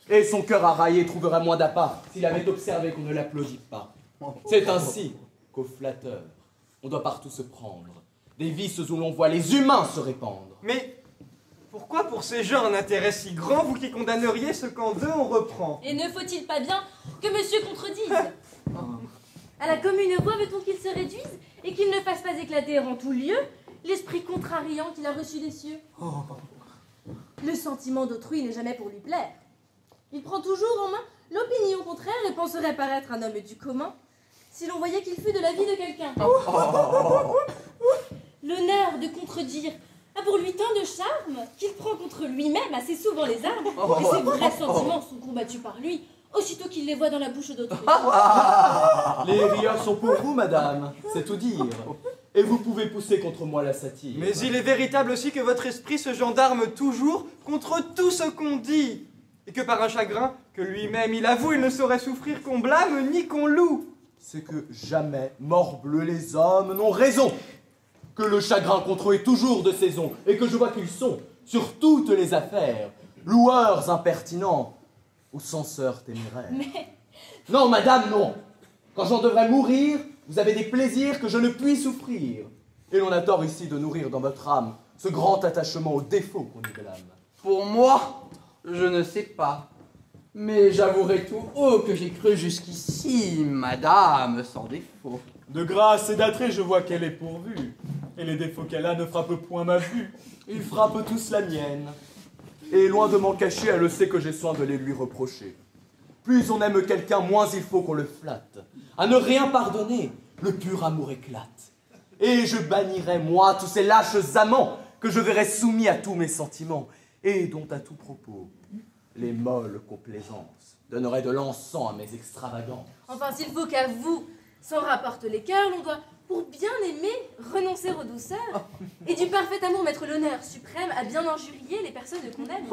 Et son cœur arraillé trouverait moins d'appât s'il avait observé qu'on ne l'applaudit pas. C'est ainsi qu'aux flatteurs, on doit partout se prendre, des vices où l'on voit les humains se répandre. Mais pourquoi pour ces gens un intérêt si grand, vous qui condamneriez ce qu'en d'eux on reprend? Et ne faut-il pas bien que monsieur contredise? À la commune voix veut-on qu'il se réduise et qu'il ne fasse pas éclater en tout lieu l'esprit contrariant qu'il a reçu des cieux? Le sentiment d'autrui n'est jamais pour lui plaire. Il prend toujours en main l'opinion contraire et penserait paraître un homme du commun si l'on voyait qu'il fût de l'avis de quelqu'un. L'honneur de contredire a pour lui tant de charme qu'il prend contre lui-même assez souvent les armes et ses vrais sentiments sont combattus par lui aussitôt qu'il les voit dans la bouche d'autrui. Les rieurs sont pour vous, madame, c'est tout dire. Et vous pouvez pousser contre moi la satire. Mais il est véritable aussi que votre esprit se gendarme toujours contre tout ce qu'on dit, et que par un chagrin que lui-même il avoue, il ne saurait souffrir qu'on blâme ni qu'on loue. C'est que jamais, morbleu, les hommes n'ont raison, que le chagrin contre eux est toujours de saison, et que je vois qu'ils sont, sur toutes les affaires, loueurs impertinents ou censeurs téméraires. Mais Non, madame, non. Quand j'en devrais mourir, vous avez des plaisirs que je ne puis souffrir. Et l'on a tort ici de nourrir dans votre âme ce grand attachement aux défauts qu'on y blâme. Pour moi, je ne sais pas. Mais j'avouerai tout haut que j'ai cru jusqu'ici, madame, sans défaut. De grâce et d'attrait, je vois qu'elle est pourvue. Et les défauts qu'elle a ne frappent point ma vue. Ils frappent tous la mienne. Et loin de m'en cacher, elle sait que j'ai soin de les lui reprocher. Plus on aime quelqu'un, moins il faut qu'on le flatte. À ne rien pardonner, le pur amour éclate. Et je bannirai, moi, tous ces lâches amants que je verrai soumis à tous mes sentiments, et dont à tout propos, les molles complaisances donneraient de l'encens à mes extravagances. enfin, s'il faut qu'à vous s'en rapportent les cœurs, l'on doit, pour bien aimer, renoncer aux douceurs et du parfait amour mettre l'honneur suprême à bien injurier les personnes qu'on aime.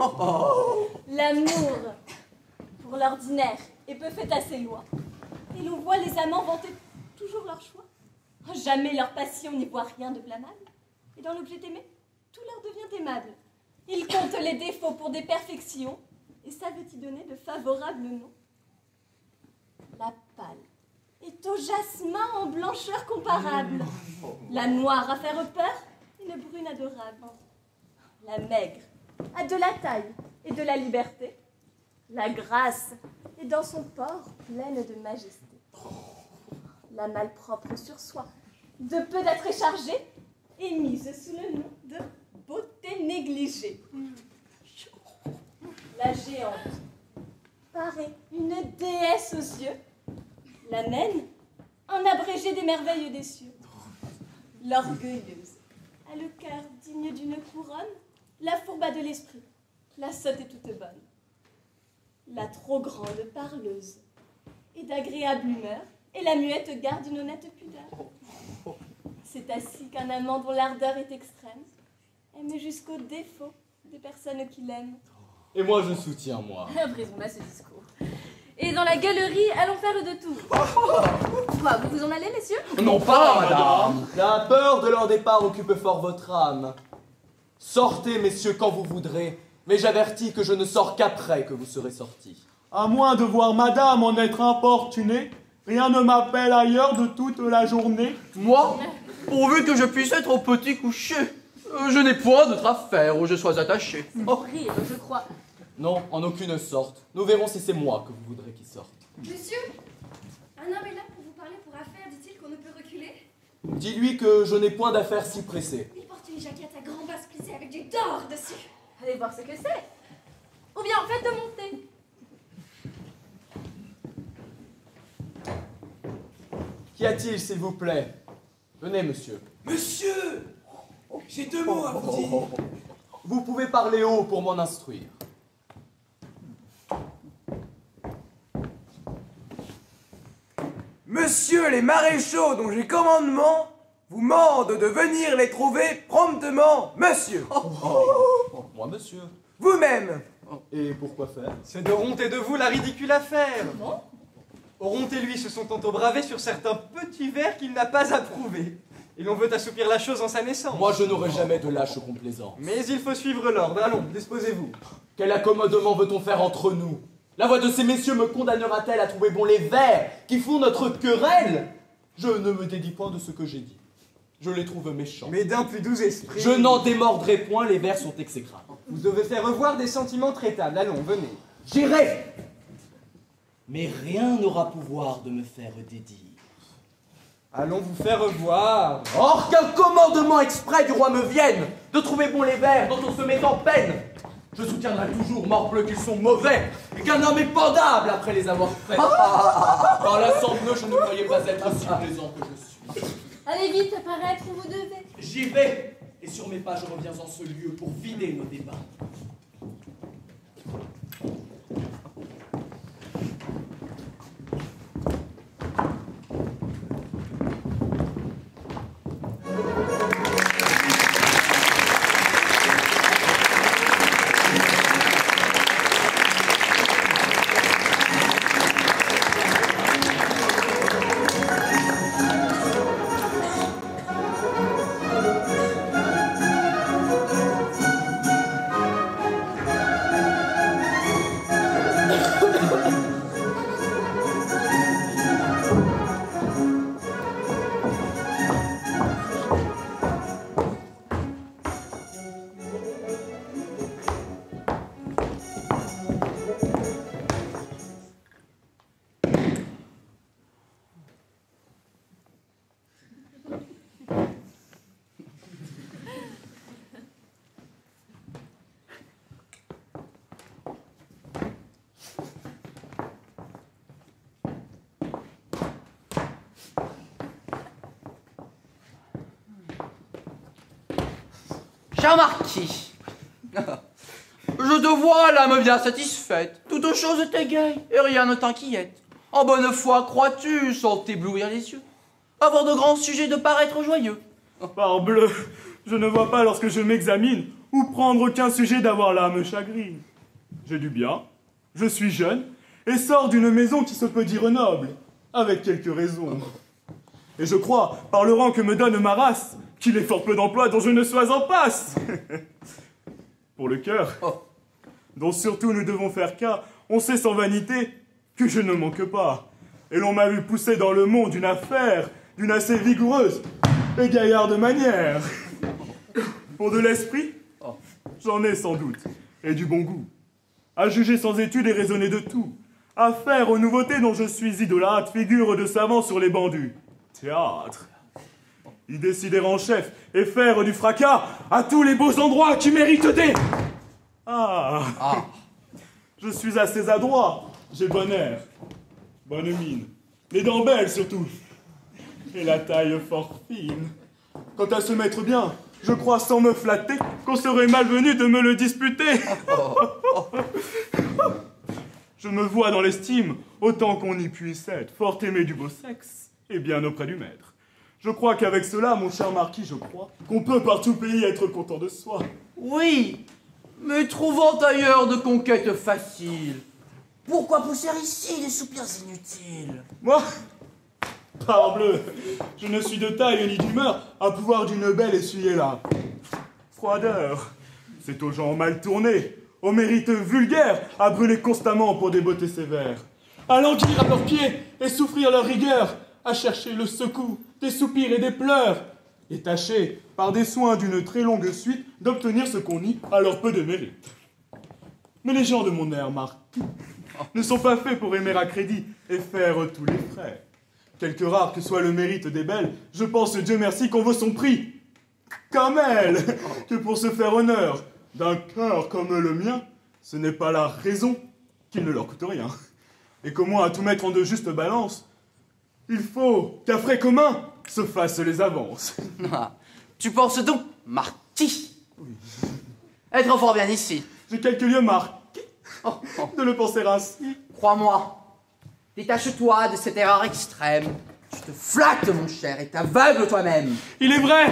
L'amour, pour l'ordinaire, est peu fait à ses lois. Et l'on voit les amants vanter toujours leur choix. Jamais leur passion n'y voit rien de blâmable. Et dans l'objet aimé, tout leur devient aimable. Ils comptent les défauts pour des perfections et savent y donner de favorables noms. La pâle est au jasmin en blancheur comparable. La noire à faire peur, une brune adorable. La maigre a de la taille et de la liberté. La grasse est dans son port pleine de majesté. La malpropre sur soi, de peu d'être chargée, est mise sous le nom de beauté négligée. La géante paraît une déesse aux yeux. La naine, un abrégé des merveilles des cieux. L'orgueilleuse a le cœur digne d'une couronne, la fourba de l'esprit, la sotte est toute bonne. La trop grande parleuse est d'agréable humeur, et la muette garde une honnête pudeur. C'est ainsi qu'un amant dont l'ardeur est extrême aime jusqu'au défaut des personnes qu'il aime. Et moi je soutiens, moi. Brisons là ce discours. Et dans la galerie, allons faire de tout. Quoi, vous vous en allez, messieurs? Non pas, madame. La peur de leur départ occupe fort votre âme. Sortez, messieurs, quand vous voudrez, mais j'avertis que je ne sors qu'après que vous serez sortis. À moins de voir madame en être importunée, rien ne m'appelle ailleurs de toute la journée. Moi, pourvu que je puisse être au petit coucher, je n'ai point d'autre affaire où je sois attaché. Rire, je crois. Non, en aucune sorte. Nous verrons si c'est moi que vous voudrez qu'il sorte. Monsieur, un homme est là pour vous parler pour affaire, dit-il qu'on ne peut reculer. Dis-lui que je n'ai point d'affaires si pressées. Il porte une jaquette à grand basse plissée avec du d'or dessus. Allez voir ce que c'est. Ou bien en fait de monter. Qu'y a-t-il, s'il vous plaît? Venez, monsieur. Monsieur, j'ai 2 mots à vous dire. Vous pouvez parler haut pour m'en instruire. Monsieur les maréchaux dont j'ai commandement vous mandent de venir les trouver promptement, monsieur. Moi, monsieur. Vous-même. Et pourquoi faire? C'est de Oronte et de vous la ridicule affaire. Comment? Oronte et lui se sont tantôt bravés sur certains petits vers qu'il n'a pas approuvés. Et l'on veut assouplir la chose en sa naissance. Moi, je n'aurai jamais de lâche complaisance. Mais il faut suivre l'ordre. Allons, disposez-vous. Quel accommodement veut-on faire entre nous? La voix de ces messieurs me condamnera-t-elle à trouver bon les vers qui font notre querelle? Je ne me dédie point de ce que j'ai dit. Je les trouve méchants. Mais d'un plus doux esprit. Je n'en démordrai point, les vers sont exécrables. Vous devez faire revoir des sentiments traitables. Allons, venez. J'irai. Mais rien n'aura pouvoir de me faire dédire. Allons vous faire revoir. Or qu'un commandement exprès du roi me vienne de trouver bon les vers dont on se met en peine. Je soutiendrai toujours, morbleu, qu'ils sont mauvais et qu'un homme est pendable après les avoir faits. Par la sang-bleu, je ne croyais pas être aussi plaisant que je suis. Allez vite, paraître où vous devez. J'y vais, et sur mes pas, je reviens en ce lieu pour vider nos débats. Cher marquis, je te vois l'âme bien satisfaite. Toutes choses t'égayent et rien ne t'inquiète. En bonne foi, crois-tu, sans t'éblouir les yeux, avoir de grands sujets de paraître joyeux? Parbleu, je ne vois pas lorsque je m'examine ou prendre aucun sujet d'avoir l'âme chagrine. J'ai du bien, je suis jeune et sors d'une maison qui se peut dire noble, avec quelques raisons. Et je crois, par le rang que me donne ma race, qu'il est fort peu d'emplois dont je ne sois en passe. Pour le cœur, dont surtout nous devons faire cas, on sait sans vanité que je ne manque pas. Et l'on m'a vu pousser dans le monde une affaire d'une assez vigoureuse et gaillarde manière. Pour de l'esprit, j'en ai sans doute, et du bon goût. À juger sans étude et raisonner de tout. À faire aux nouveautés dont je suis idolâtre, figure de savant sur les bancs du théâtre. Y décider en chef et faire du fracas à tous les beaux endroits qui méritent des... Je suis assez adroit, j'ai bon air, bonne mine, les dents belles surtout, et la taille fort fine. Quant à se mettre bien, je crois sans me flatter qu'on serait malvenu de me le disputer. Je me vois dans l'estime, autant qu'on y puisse être, fort aimé du beau sexe, et bien auprès du maître. Je crois qu'avec cela, mon cher marquis, je crois qu'on peut par tout pays être content de soi. Oui, mais trouvant ailleurs de conquêtes faciles, pourquoi pousser ici des soupirs inutiles? Moi, parbleu, je ne suis de taille ni d'humeur à pouvoir d'une belle essuyer la froideur. C'est aux gens mal tournés, aux mérites vulgaires, à brûler constamment pour des beautés sévères, à languir à leurs pieds et souffrir leur rigueur, à chercher le secours des soupirs et des pleurs, et tâcher, par des soins d'une très longue suite, d'obtenir ce qu'on nie à leur peu de mérite. Mais les gens de mon air, marquis, ne sont pas faits pour aimer à crédit et faire tous les frais. Quelque rare que soit le mérite des belles, je pense, Dieu merci, qu'on vaut son prix. Comme elle, que pour se faire honneur d'un cœur comme le mien, ce n'est pas la raison qu'il ne leur coûte rien. Et qu'au moins, à tout mettre en de justes balances, il faut qu'à frais communs se fassent les avances. Ah, tu penses donc, marquis, être fort bien ici. J'ai quelques lieux marqués de le penser ainsi. Crois-moi, détache-toi de cette erreur extrême. Tu te flattes, mon cher, et t'aveugles toi-même. Il est vrai!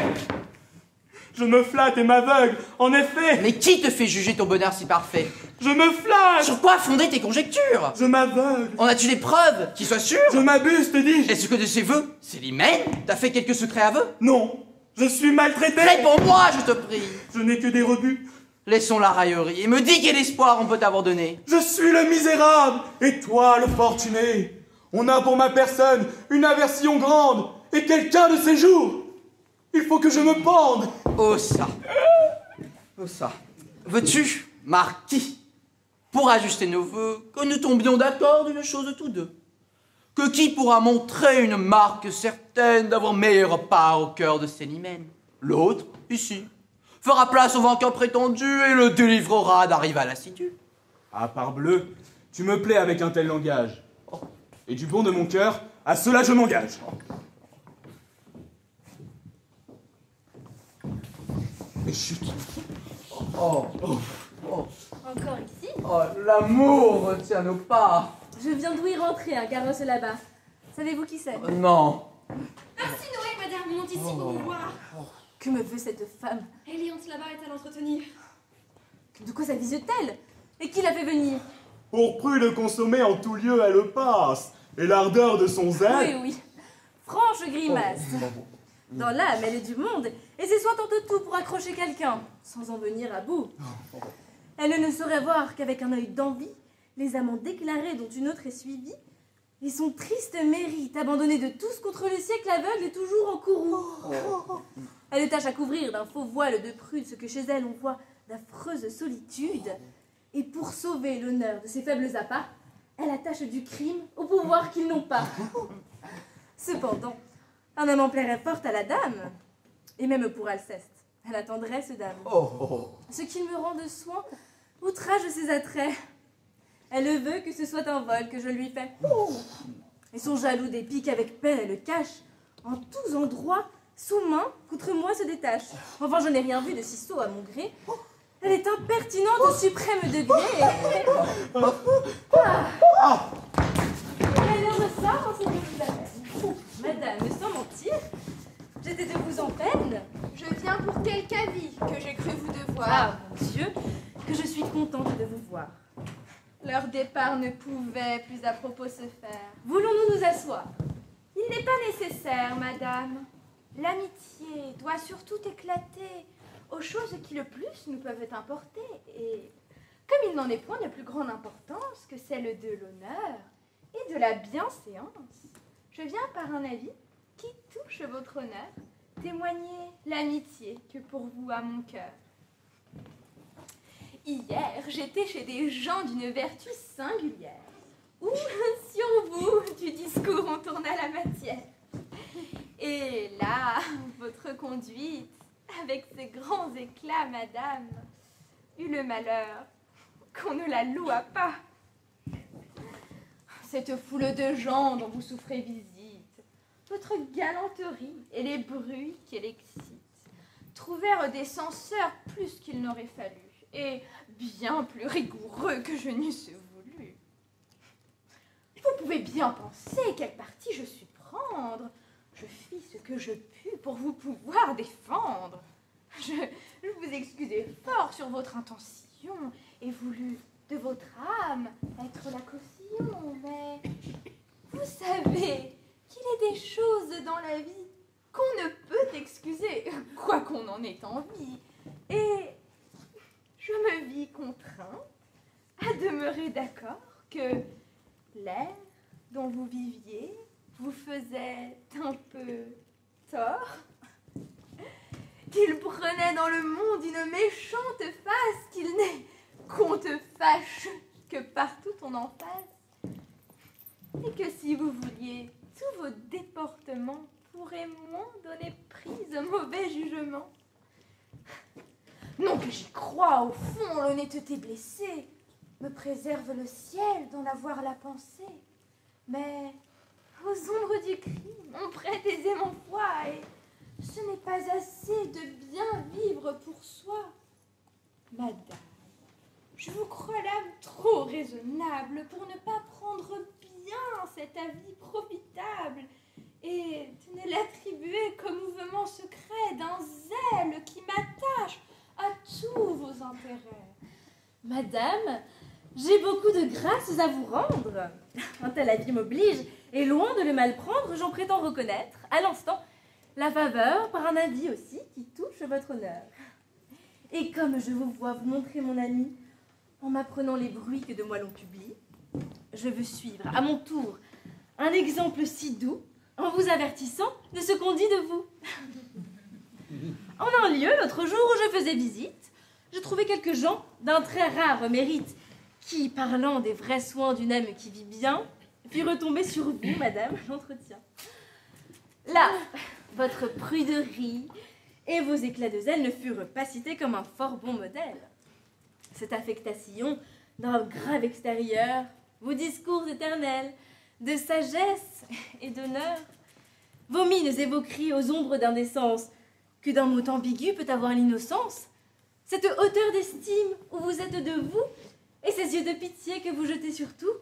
Je me flatte et m'aveugle, en effet! Mais qui te fait juger ton bonheur si parfait? Je me flatte! Sur quoi fonder tes conjectures? Je m'aveugle! En as-tu des preuves qui soient sûres? Je m'abuse, te dis-je! Est-ce que de ces vœux, Célimène t'a fait quelques secrets aveux? Non! Je suis maltraité! Réponds-moi, je te prie! Je n'ai que des rebuts. Laissons la raillerie et me dis quel espoir on peut t'abandonner. Je suis le misérable, et toi le fortuné. On a pour ma personne une aversion grande, et quelqu'un de ces jours, il faut que je me pende. Oh ça! Oh ça! Veux-tu, marquis, pour ajuster nos vœux, que nous tombions d'accord d'une chose tous deux? Que qui pourra montrer une marque certaine d'avoir meilleure part au cœur de Célimène? L'autre, ici, fera place au vainqueur prétendu et le délivrera d'un rival assidu. Ah, parbleu, tu me plais avec un tel langage. Et du bon de mon cœur, à cela je m'engage. Et chut. Oh, Encore ici? oh, l'amour tient nos pas. Je viens d'ouïr rentrer un carrosse là-bas. Savez-vous qui c'est? Non. Merci Noé, madame, on monte ici pour vous voir. Que me veut cette femme? Eliante là-bas est à l'entretenir. De quoi s'avise-t-elle? Et qui l'a fait venir? Pour prude consommer en tout lieu elle passe, et l'ardeur de son Oui, zèle. oui. Franche grimace. Dans l'âme, elle est du monde, et ses soins tentent tout pour accrocher quelqu'un, sans en venir à bout. Elle ne saurait voir qu'avec un œil d'envie les amants déclarés dont une autre est suivie, et son triste mérite, abandonné de tous contre le siècle aveugle, est toujours en courroux. Elle tâche à couvrir d'un faux voile de prude ce que chez elle on voit d'affreuse solitude, et pour sauver l'honneur de ses faibles appâts, elle attache du crime au pouvoir qu'ils n'ont pas. Cependant, un amant plairait fort à la dame, et même pour Alceste, à la tendresse d'amour. Ce qu'il me rend de soin outrage ses attraits. Elle veut que ce soit un vol que je lui fais. Et son jaloux dépit qu'avec peine elle le cache, en tous endroits, sous main, contre moi se détache. Enfin, je n'ai rien vu de si sot à mon gré. Elle est impertinente au suprême degré. Elle en ressort en ce que la peine. Madame, sans mentir, j'étais de vous en peine. Je viens pour quelque avis que j'ai cru vous devoir. Ah, mon Dieu, que je suis contente de vous voir. Leur départ ne pouvait plus à propos se faire. Voulons-nous nous asseoir? Il n'est pas nécessaire, madame. L'amitié doit surtout éclater aux choses qui le plus nous peuvent importer. Et comme il n'en est point de plus grande importance que celle de l'honneur et de la bienséance, je viens par un avis qui touche votre honneur témoigner l'amitié que pour vous a mon cœur. Hier, j'étais chez des gens d'une vertu singulière, où sur vous du discours on tourna la matière. Et là, votre conduite, avec ses grands éclats, madame, eut le malheur qu'on ne la loua pas. Cette foule de gens dont vous souffrez visite, votre galanterie et les bruits qu'elle excite, trouvèrent des censeurs plus qu'il n'aurait fallu, et bien plus rigoureux que je n'eusse voulu. Vous pouvez bien penser quel parti je suis prendre. Je fis ce que je pus pour vous pouvoir défendre. Je vous excusais fort sur votre intention et voulus de votre âme être la caution, mais vous savez qu'il est des choses dans la vie qu'on ne peut excuser, quoi qu'on en ait envie. Et je me vis contraint à demeurer d'accord que l'air dont vous viviez vous faisait un peu tort, qu'il prenait dans le monde une méchante face qu'il n'est conte fâcheux que partout on en passe, et que si vous vouliez, tous vos déportements pourraient moins donner prise au mauvais jugement. Non que j'y crois, au fond, l'honnêteté blessée me préserve le ciel d'en avoir la pensée. Mais aux ombres du crime, on prête aisément foi, et ce n'est pas assez de bien vivre pour soi. Madame, je vous crois l'âme trop raisonnable pour ne pas prendre bien cet avis profitable et de ne l'attribuer qu'au mouvement secret d'un zèle qui m'attache à tous vos intérêts. Madame, j'ai beaucoup de grâces à vous rendre. Un tel avis m'oblige, et loin de le mal prendre, j'en prétends reconnaître, à l'instant, la faveur par un avis aussi qui touche votre honneur. Et comme je vous vois vous montrer mon ami, en m'apprenant les bruits que de moi l'on publie, je veux suivre, à mon tour, un exemple si doux, en vous avertissant de ce qu'on dit de vous. En un lieu, l'autre jour où je faisais visite, je trouvais quelques gens d'un très rare mérite, qui, parlant des vrais soins d'une âme qui vit bien, fit retomber sur vous, madame, l'entretien. Là, votre pruderie et vos éclats de zèle ne furent pas cités comme un fort bon modèle. Cette affectation d'un grave extérieur, vos discours éternels, de sagesse et d'honneur, vos mines et vos cris aux ombres d'indécence, que d'un mot ambigu peut avoir l'innocence, cette hauteur d'estime où vous êtes de vous, et ces yeux de pitié que vous jetez sur tout,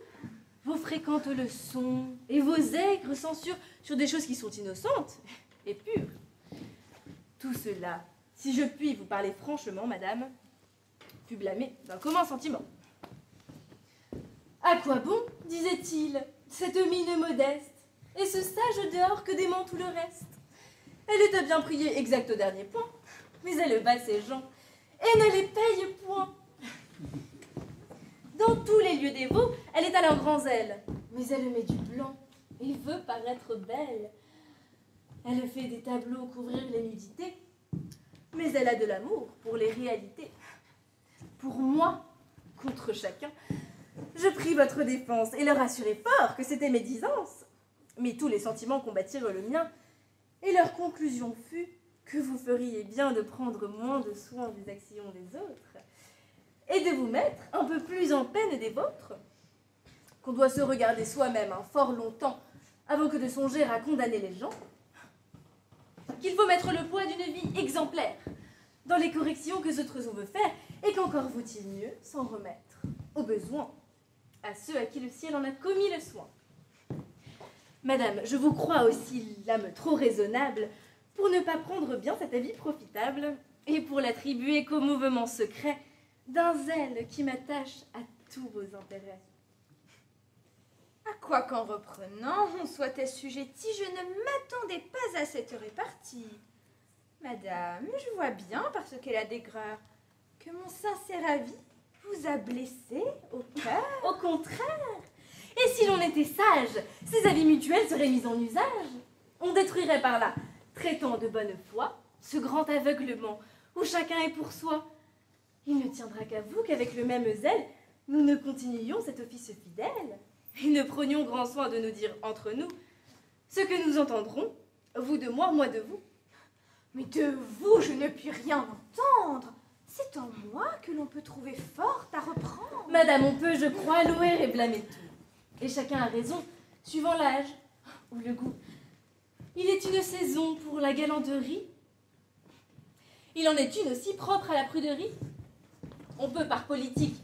vos fréquentes leçons et vos aigres censures sur des choses qui sont innocentes et pures. Tout cela, si je puis vous parler franchement, madame, fut blâmé d'un commun sentiment. À quoi bon, disait-il, cette mine modeste, et ce sage dehors que dément tout le reste? Elle est à bien prier exact au dernier point, mais elle bat ses gens, et ne les paye point. Dans tous les lieux dévots, elle est à leur grand zèle, mais elle met du blanc, et veut paraître belle. Elle fait des tableaux couvrir les nudités, mais elle a de l'amour pour les réalités. Pour moi, contre chacun, je prie votre défense et leur assurai fort que c'était médisance. Mais tous les sentiments combattirent le mien, et leur conclusion fut que vous feriez bien de prendre moins de soin des actions des autres, et de vous mettre un peu plus en peine des vôtres, qu'on doit se regarder soi-même un fort longtemps avant que de songer à condamner les gens, qu'il faut mettre le poids d'une vie exemplaire dans les corrections que d'autres on veut faire, et qu'encore vaut-il mieux s'en remettre aux besoins, à ceux à qui le ciel en a commis le soin. Madame, je vous crois aussi l'âme trop raisonnable pour ne pas prendre bien cet avis profitable, et pour l'attribuer qu'au mouvement secret d'un zèle qui m'attache à tous vos intérêts. À quoi qu'en reprenant, on soit assujetti, je ne m'attendais pas à cette répartie. Madame, je vois bien, parce qu'elle a d'aigreur, que mon sincère avis vous a blessé au cœur. Au contraire. Et si l'on était sage, ces avis mutuels seraient mis en usage. On détruirait par là, traitant de bonne foi, ce grand aveuglement où chacun est pour soi. Il ne tiendra qu'à vous qu'avec le même zèle, nous ne continuions cet office fidèle et ne prenions grand soin de nous dire entre nous ce que nous entendrons, vous de moi de vous. Mais de vous, je ne puis rien entendre. C'est en moi que l'on peut trouver forte à reprendre. Madame, on peut, je crois, louer et blâmer tout. Et chacun a raison, suivant l'âge ou le goût. Il est une saison pour la galanterie. Il en est une aussi propre à la pruderie. On peut, par politique,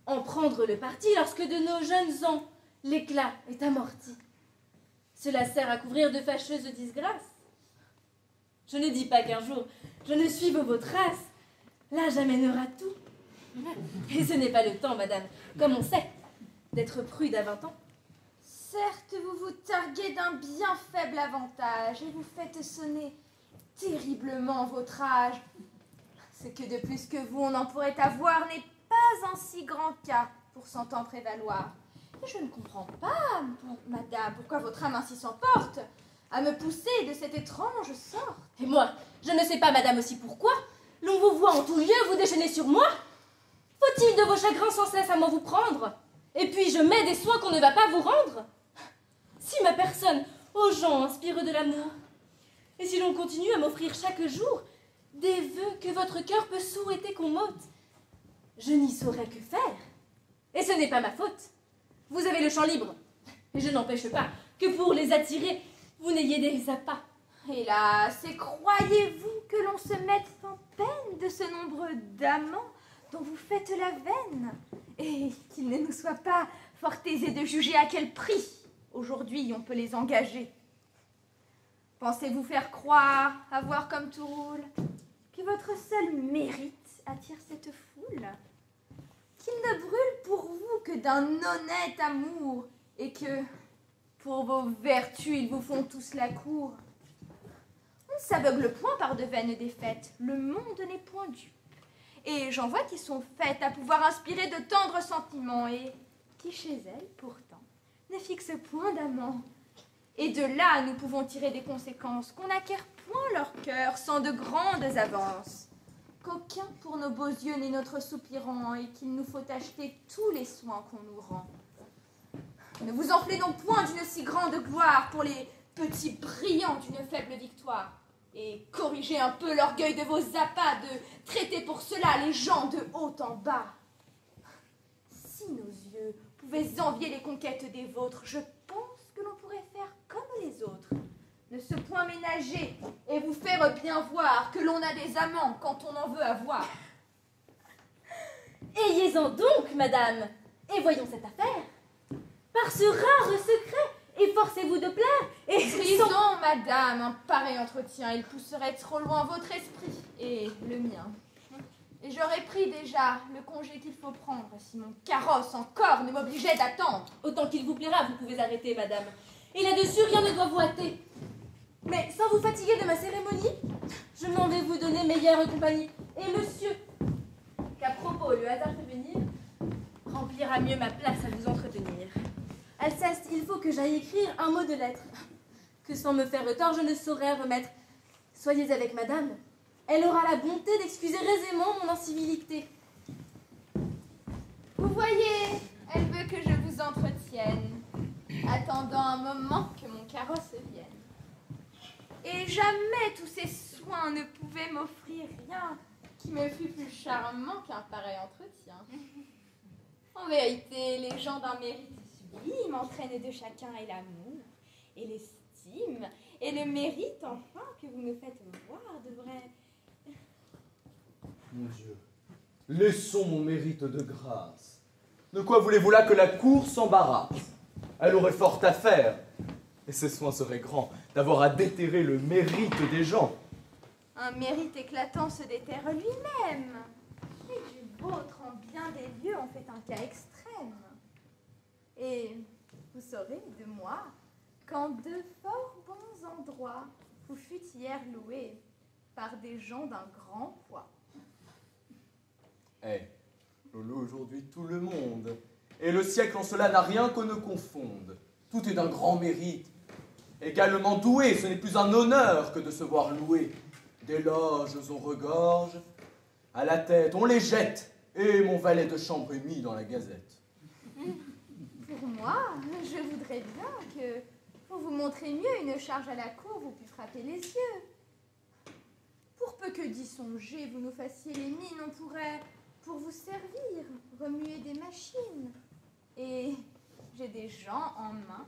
en prendre le parti lorsque de nos jeunes ans, l'éclat est amorti. Cela sert à couvrir de fâcheuses disgrâces. Je ne dis pas qu'un jour, je ne suive vos traces. L'âge amènera tout. Et ce n'est pas le temps, madame, comme on sait, d'être prude à 20 ans. Certes, vous vous targuez d'un bien faible avantage et vous faites sonner terriblement votre âge. Ce que de plus que vous on en pourrait avoir n'est pas un si grand cas pour s'en temps prévaloir. Et je ne comprends pas, madame, pourquoi votre âme ainsi s'emporte à me pousser de cette étrange sorte. Et moi, je ne sais pas, madame, aussi pourquoi. L'on vous voit en tout lieu vous déchaîner sur moi. Faut-il de vos chagrins sans cesse à m'en vous prendre? Et puis je mets des soins qu'on ne va pas vous rendre? Si ma personne aux gens inspire de l'amour, et si l'on continue à m'offrir chaque jour des vœux que votre cœur peut souhaiter qu'on m'ôte, je n'y saurais que faire. Et ce n'est pas ma faute. Vous avez le champ libre, et je n'empêche pas que pour les attirer, vous n'ayez des appâts. Hélas, et croyez-vous que l'on se mette en peine de ce nombre d'amants dont vous faites la veine, et qu'il ne nous soit pas fort aisé de juger à quel prix aujourd'hui on peut les engager? Pensez-vous faire croire, à voir comme tout roule, que votre seul mérite attire cette foule? Qu'il ne brûle pour vous que d'un honnête amour, et que, pour vos vertus, ils vous font tous la cour? On ne s'aveugle point par de vaines défaites, le monde n'est point dupe. Et j'en vois qui sont faites à pouvoir inspirer de tendres sentiments, et qui chez elles, pourtant, ne fixent point d'amant. Et de là, nous pouvons tirer des conséquences qu'on n'acquiert point leur cœur sans de grandes avances. Qu'aucun pour nos beaux yeux n'est notre soupirant, et qu'il nous faut acheter tous les soins qu'on nous rend. Ne vous enflez donc point d'une si grande gloire pour les petits brillants d'une faible victoire, et corrigez un peu l'orgueil de vos appâts de traiter pour cela les gens de haut en bas. Si nos yeux pouvaient envier les conquêtes des vôtres, je pense que l'on pourrait faire comme les autres. Ne se point ménager et vous faire bien voir que l'on a des amants quand on en veut avoir. Ayez-en donc, madame, et voyons cette affaire. Par ce rare secret, efforcez-vous de plaire, et Prison, madame, un pareil entretien, il pousserait trop loin votre esprit et le mien. Et j'aurais pris déjà le congé qu'il faut prendre si mon carrosse encore ne m'obligeait d'attendre. Autant qu'il vous plaira, vous pouvez arrêter, madame. Et là-dessus, rien ne doit vous hâter. Mais sans vous fatiguer de ma cérémonie, je m'en vais vous donner meilleure compagnie. Et monsieur, qu'à propos, le hasard fait venir, remplira mieux ma place à vous entretenir. Alceste, il faut que j'aille écrire un mot de lettre, que sans me faire tort, je ne saurais remettre. Soyez avec madame. Elle aura la bonté d'excuser aisément mon incivilité. Vous voyez, elle veut que je vous entretienne, attendant un moment que mon carrosse vienne. Et jamais tous ces soins ne pouvaient m'offrir rien qui me fût plus charmant qu'un pareil entretien. En vérité, les gens d'un mérite sublime entraînent de chacun et l'amour, et l'estime, et le mérite, enfin, que vous nous faites voir, devrait... Mon Dieu, laissons mon mérite de grâce. De quoi voulez-vous là que la cour s'embarrasse? Elle aurait fort à faire, et ses soins seraient grands d'avoir à déterrer le mérite des gens. Un mérite éclatant se déterre lui-même, et du vôtre en bien des lieux en fait un cas extrême. Et vous saurez de moi qu'en de fort bons endroits vous fûtes hier loués par des gens d'un grand poids. Eh, je loue aujourd'hui tout le monde, et le siècle en cela n'a rien qu'on ne confonde. Tout est d'un grand mérite. Également doué, ce n'est plus un honneur que de se voir loué. Des loges on regorge, à la tête on les jette, et mon valet de chambre est mis dans la gazette. Pour moi, je voudrais bien que, pour vous montrer mieux une charge à la cour, vous puissiez frapper les yeux. Pour peu que d'y songer, vous nous fassiez les mines, on pourrait, pour vous servir, remuer des machines. Et j'ai des gens en main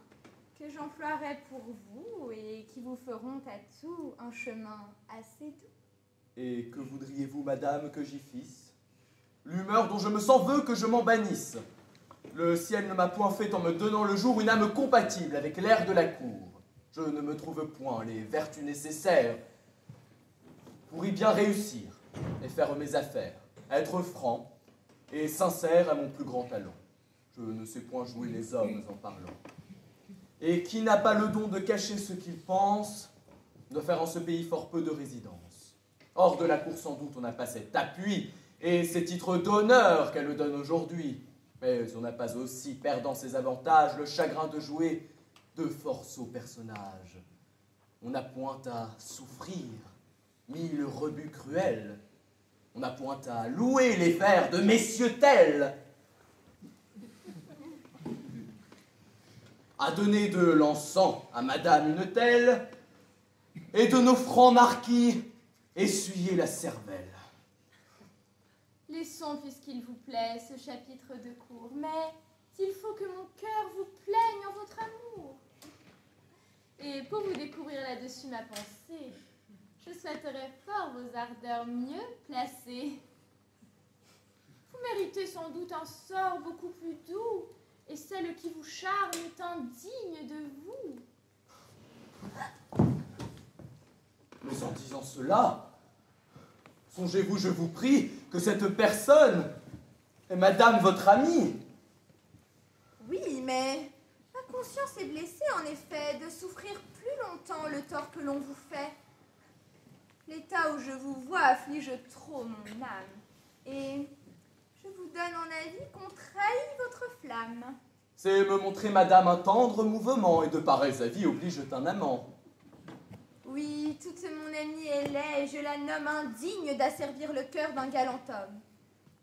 que j'emploierai pour vous et qui vous feront à tout un chemin assez doux. Et que voudriez-vous, madame, que j'y fisse? L'humeur dont je me sens veut que je m'en bannisse. Le ciel ne m'a point fait en me donnant le jour une âme compatible avec l'air de la cour. Je ne me trouve point les vertus nécessaires pour y bien réussir et faire mes affaires, être franc et sincère à mon plus grand talent. Je ne sais point jouer les hommes en parlant. Et qui n'a pas le don de cacher ce qu'il pense, doit faire en ce pays fort peu de résidence. Hors de la cour, sans doute, on n'a pas cet appui et ces titres d'honneur qu'elle donne aujourd'hui. Mais on n'a pas aussi, perdant ses avantages, le chagrin de jouer de fort sots personnages. On n'a point à souffrir 1000 rebuts cruels On n'a point à louer les vers de messieurs tels, à donner de l'encens à madame une telle, et de nos francs marquis essuyer la cervelle. Laissons, puisqu'il vous plaît, ce chapitre de cour, mais il faut que mon cœur vous plaigne en votre amour. Et pour vous découvrir là-dessus ma pensée, je souhaiterais fort vos ardeurs mieux placées. Vous méritez sans doute un sort beaucoup plus doux, et celle qui vous charme est indigne de vous. Mais en disant cela, songez-vous, je vous prie, que cette personne est madame votre amie. Oui, mais ma conscience est blessée, en effet, de souffrir plus longtemps le tort que l'on vous fait. L'état où je vous vois afflige trop mon âme, et je vous donne en avis qu'on trahit votre flamme. C'est me montrer, madame, un tendre mouvement, et de pareils avis obligent un amant. Oui, toute mon amie est laide, et je la nomme indigne d'asservir le cœur d'un galant homme.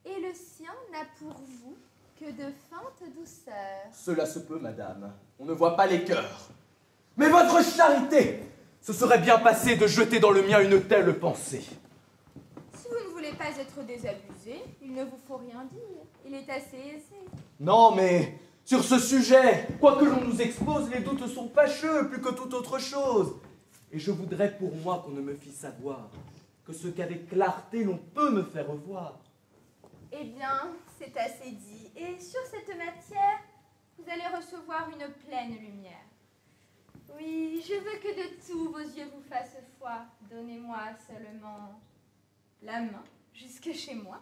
Et le sien n'a pour vous que de feintes douceurs. Cela se peut, madame. On ne voit pas les cœurs. Mais votre charité, ce serait bien passé de jeter dans le mien une telle pensée. Si vous ne voulez pas être désabusé, il ne vous faut rien dire. Il est assez aisé. Non, mais sur ce sujet, quoi que l'on nous expose, les doutes sont fâcheux plus que toute autre chose. Et je voudrais pour moi qu'on ne me fît savoir que ce qu'avec clarté l'on peut me faire voir. Eh bien, c'est assez dit. Et sur cette matière, vous allez recevoir une pleine lumière. Oui, je veux que de tout vos yeux vous fassent foi. Donnez-moi seulement la main jusque chez moi.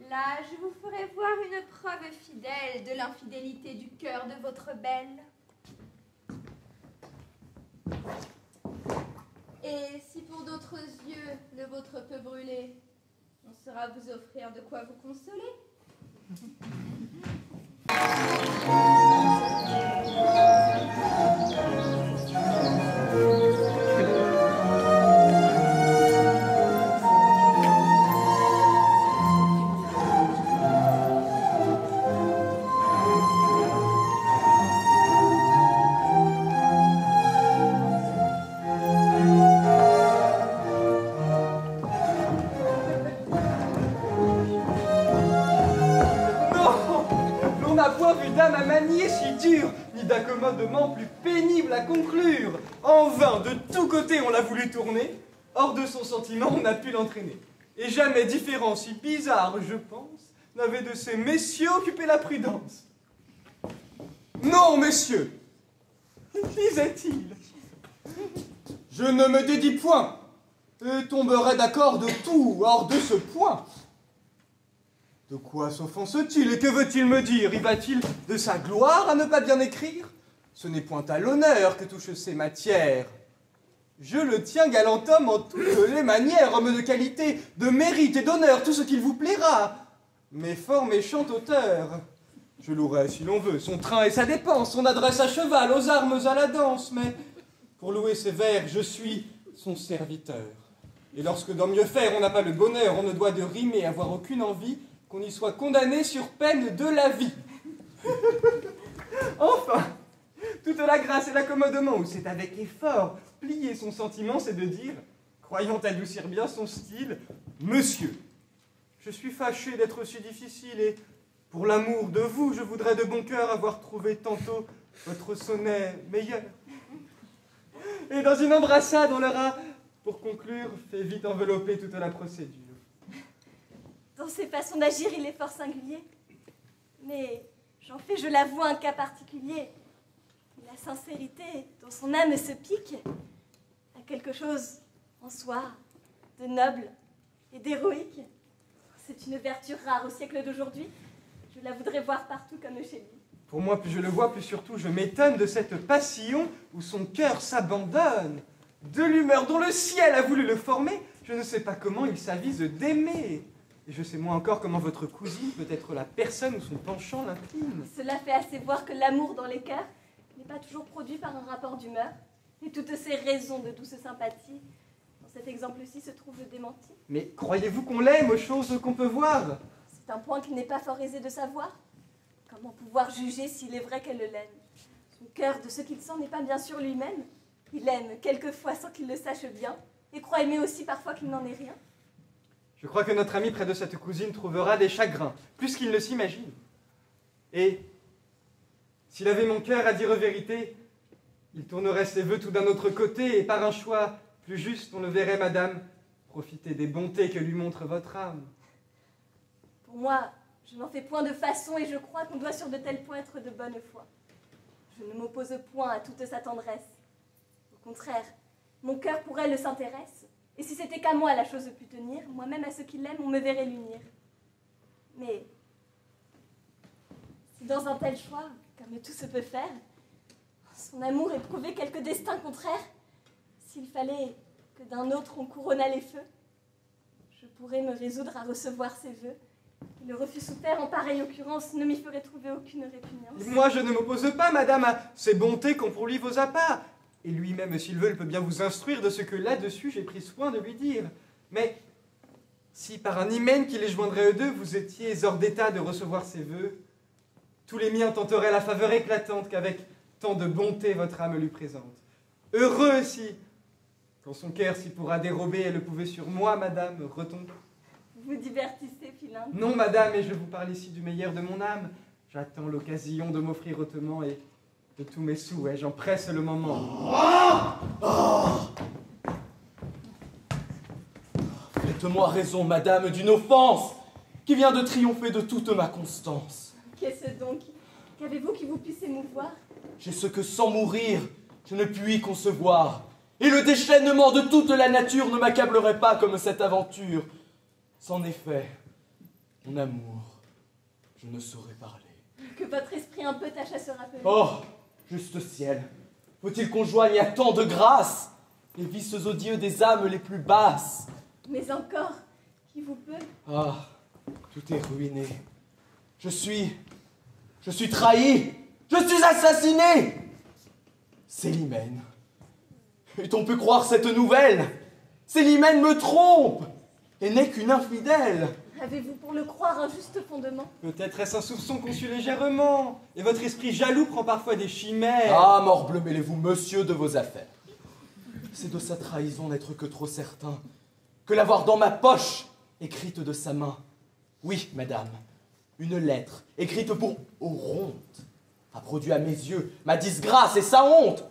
Là, je vous ferai voir une preuve fidèle de l'infidélité du cœur de votre belle. Et si pour d'autres yeux le vôtre peut brûler, on saura vous offrir de quoi vous consoler. À manier si dur, ni d'accommodement plus pénible à conclure. En vain, de tous côtés on l'a voulu tourner, hors de son sentiment on n'a pu l'entraîner. Et jamais différent si bizarre, je pense, n'avait de ces messieurs occupé la prudence. Non, messieurs, disait-il, je ne me dédie point, et tomberai d'accord de tout hors de ce point. De quoi s'offense-t-il et que veut-il me dire? Y va-t-il de sa gloire à ne pas bien écrire? Ce n'est point à l'honneur que touchent ces matières. Je le tiens galant homme en toutes les manières, homme de qualité, de mérite et d'honneur, tout ce qu'il vous plaira. Mais fort méchant auteur, je louerai si l'on veut son train et sa dépense, son adresse à cheval, aux armes, à la danse, mais pour louer ses vers, je suis son serviteur. Et lorsque dans mieux faire on n'a pas le bonheur, on ne doit de rimer, avoir aucune envie, qu'on y soit condamné sur peine de la vie. Enfin, toute la grâce et l'accommodement où c'est avec effort plier son sentiment, c'est de dire, croyant adoucir bien son style, monsieur, je suis fâché d'être si difficile et pour l'amour de vous, je voudrais de bon cœur avoir trouvé tantôt votre sonnet meilleur. Et dans une embrassade, on leur a, pour conclure, fait vite envelopper toute la procédure. Dans ses façons d'agir, il est fort singulier. Mais j'en fais, je l'avoue, un cas particulier. La sincérité dont son âme se pique a quelque chose en soi de noble et d'héroïque. C'est une vertu rare au siècle d'aujourd'hui. Je la voudrais voir partout comme chez lui. Pour moi, plus je le vois, plus surtout je m'étonne de cette passion où son cœur s'abandonne. De l'humeur dont le ciel a voulu le former, je ne sais pas comment il s'avise d'aimer. Et je sais moins encore comment votre cousine peut être la personne où son penchant l'intime. Cela fait assez voir que l'amour dans les cœurs n'est pas toujours produit par un rapport d'humeur. Et toutes ces raisons de douce sympathie, dans cet exemple-ci se trouve le démenti. Mais croyez-vous qu'on l'aime aux choses qu'on peut voir? C'est un point qu'il n'est pas fort aisé de savoir. Comment pouvoir juger s'il est vrai qu'elle l'aime? Son cœur, de ce qu'il sent, n'est pas bien sûr lui-même. Il aime quelquefois sans qu'il le sache bien, et croit aimer aussi parfois qu'il n'en est rien. Je crois que notre ami près de cette cousine trouvera des chagrins, plus qu'il ne s'imagine. Et s'il avait mon cœur à dire vérité, il tournerait ses vœux tout d'un autre côté, et par un choix plus juste, on le verrait, madame, profiter des bontés que lui montre votre âme. Pour moi, je n'en fais point de façon, et je crois qu'on doit sur de tels points être de bonne foi. Je ne m'oppose point à toute sa tendresse. Au contraire, mon cœur pour elle s'intéresse, et si c'était qu'à moi la chose pût tenir, moi-même à ceux qui l'aiment, on me verrait l'unir. Mais si dans un tel choix, comme tout se peut faire, son amour éprouvait quelque destin contraire, s'il fallait que d'un autre on couronnât les feux, je pourrais me résoudre à recevoir ses vœux. Et le refus sous terre en pareille occurrence ne m'y ferait trouver aucune répugnance. Moi, je ne m'oppose pas, madame, à ces bontés qu'ont pour lui vos appas. Et lui-même, s'il veut, il peut bien vous instruire de ce que là-dessus j'ai pris soin de lui dire. Mais si par un hymen qui les joindrait eux deux, vous étiez hors d'état de recevoir ses vœux, tous les miens tenteraient la faveur éclatante qu'avec tant de bonté votre âme lui présente. Heureux si, quand son cœur s'y pourra dérober, elle le pouvait sur moi, madame, retomber. Vous divertissez, Philinte. Non, madame, et je vous parle ici du meilleur de mon âme. J'attends l'occasion de m'offrir hautement et de tous mes souhaits, j'en presse le moment. Faites-moi raison, madame, d'une offense qui vient de triompher de toute ma constance. Qu'est-ce donc? Qu'avez-vous qui vous puisse émouvoir? J'ai ce que sans mourir, je ne puis concevoir. Et le déchaînement de toute la nature ne m'accablerait pas comme cette aventure. C'en est fait, mon amour, je ne saurais parler. Que votre esprit un peu tâche à se rappeler. Oh, juste ciel, faut-il qu'on joigne à tant de grâce les vices odieux des âmes les plus basses? Mais encore, qui vous peut? Ah, tout est ruiné. Je suis trahi, je suis assassiné. Célimène, et on peut croire cette nouvelle? Célimène me trompe et n'est qu'une infidèle. Avez-vous pour le croire un juste fondement? Peut-être est-ce un soupçon conçu légèrement, et votre esprit jaloux prend parfois des chimères. Ah, morbleu, mêlez-vous, monsieur, de vos affaires. C'est de sa trahison n'être que trop certain, que l'avoir dans ma poche, écrite de sa main. Oui, madame, une lettre, écrite pour Oronte, a produit à mes yeux ma disgrâce et sa honte.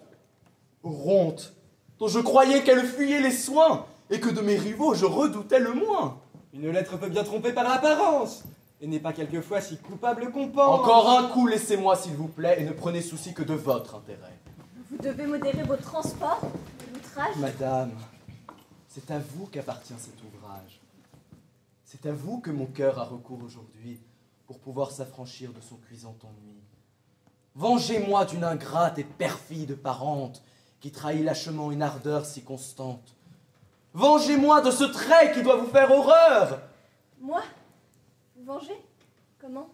Oronte, dont je croyais qu'elle fuyait les soins, et que de mes rivaux je redoutais le moins. Une lettre peut bien tromper par l'apparence, et n'est pas quelquefois si coupable qu'on pense. Encore un coup, laissez-moi, s'il vous plaît, et ne prenez souci que de votre intérêt. Vous devez modérer vos transports, l'outrage. Madame, c'est à vous qu'appartient cet ouvrage. C'est à vous que mon cœur a recours aujourd'hui pour pouvoir s'affranchir de son cuisant ennui. Vengez-moi d'une ingrate et perfide parente qui trahit lâchement une ardeur si constante. Vengez-moi de ce trait qui doit vous faire horreur. Moi? Vous venger? Comment?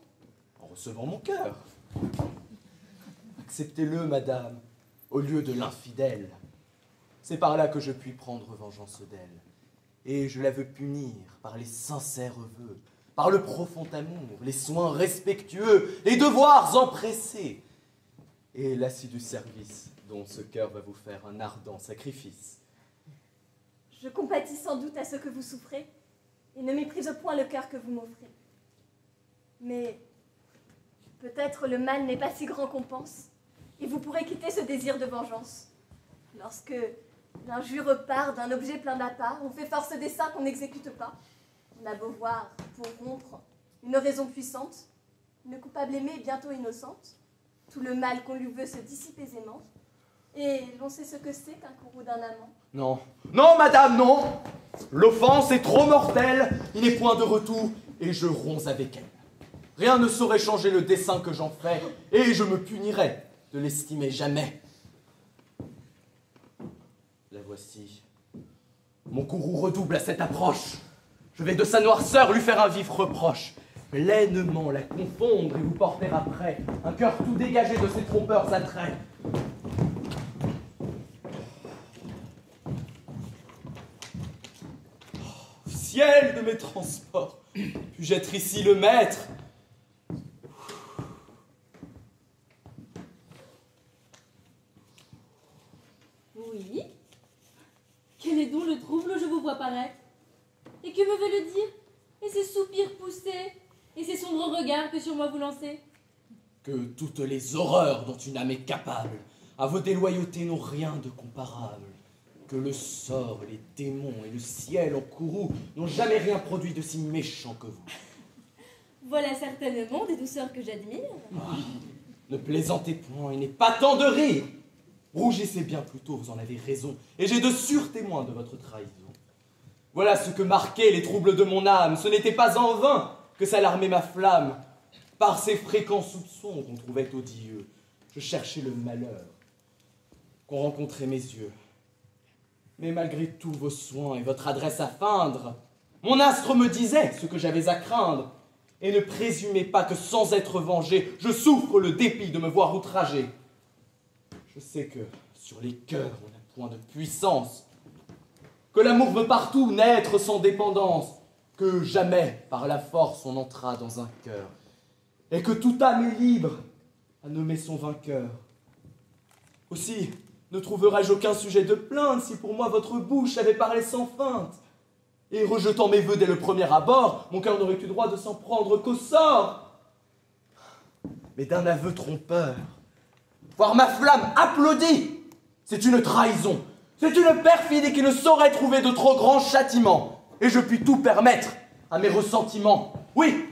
En recevant mon cœur. Acceptez-le, madame, au lieu de l'infidèle. C'est par là que je puis prendre vengeance d'elle. Et je la veux punir par les sincères vœux, par le profond amour, les soins respectueux, les devoirs empressés, et l'assidu service dont ce cœur va vous faire un ardent sacrifice. Je compatis sans doute à ce que vous souffrez, et ne méprise point le cœur que vous m'offrez. Mais peut-être le mal n'est pas si grand qu'on pense, et vous pourrez quitter ce désir de vengeance. Lorsque l'injure part d'un objet plein d'appât, on fait force dessein qu'on n'exécute pas. On a beau voir, pour rompre, une raison puissante, une coupable aimée est bientôt innocente, tout le mal qu'on lui veut se dissipe aisément, et l'on sait ce que c'est qu'un courroux d'un amant. Non, non, madame, non. L'offense est trop mortelle, il n'est point de retour, et je romps avec elle. Rien ne saurait changer le dessein que j'en fais, et je me punirai de l'estimer jamais. La voici. Mon courroux redouble à cette approche. Je vais de sa noirceur lui faire un vif reproche, pleinement la confondre et vous porter après un cœur tout dégagé de ses trompeurs attraits. ciel de mes transports. Puis-je être ici le maître? Oui. Quel est donc le trouble où je vous vois paraître? Et que me veut le dire? Et ces soupirs poussés? Et ces sombres regards que sur moi vous lancez? Que toutes les horreurs dont une âme est capable, à vos déloyautés n'ont rien de comparable. Que le sort, les démons et le ciel en courroux n'ont jamais rien produit de si méchant que vous. Voilà certainement des douceurs que j'admire. Ah, ne plaisantez point, il n'est pas temps de rire. Rougissez bien plutôt, vous en avez raison, et j'ai de sûrs témoins de votre trahison. Voilà ce que marquaient les troubles de mon âme, ce n'était pas en vain que s'alarmait ma flamme. Par ces fréquents soupçons qu'on trouvait odieux, je cherchais le malheur qu'on rencontrait mes yeux. Mais malgré tous vos soins et votre adresse à feindre, mon astre me disait ce que j'avais à craindre, et ne présumez pas que sans être vengé, je souffre le dépit de me voir outragé. Je sais que sur les cœurs on n'a point de puissance, que l'amour veut partout naître sans dépendance, que jamais par la force on entra dans un cœur, et que toute âme est libre à nommer son vainqueur. Aussi, ne trouverais-je aucun sujet de plainte si pour moi votre bouche avait parlé sans feinte. Et rejetant mes vœux dès le premier abord, mon cœur n'aurait eu droit de s'en prendre qu'au sort. Mais d'un aveu trompeur, voir ma flamme applaudie, c'est une trahison, c'est une perfidie qui ne saurait trouver de trop grands châtiments. Et je puis tout permettre à mes ressentiments. Oui,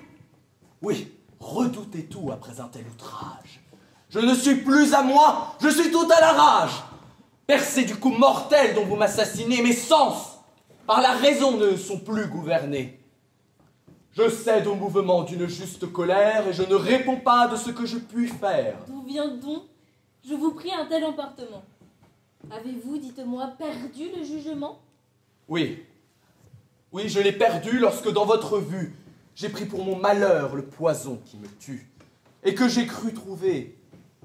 oui, redoutez tout après un tel outrage. Je ne suis plus à moi, je suis tout à la rage. Percé du coup mortel dont vous m'assassinez, mes sens, par la raison, ne sont plus gouvernés. Je cède au mouvement d'une juste colère et je ne réponds pas de ce que je puis faire. D'où vient donc, je vous prie, un tel emportement? Avez-vous, dites-moi, perdu le jugement? Oui, oui, je l'ai perdu lorsque dans votre vue, j'ai pris pour mon malheur le poison qui me tue, et que j'ai cru trouver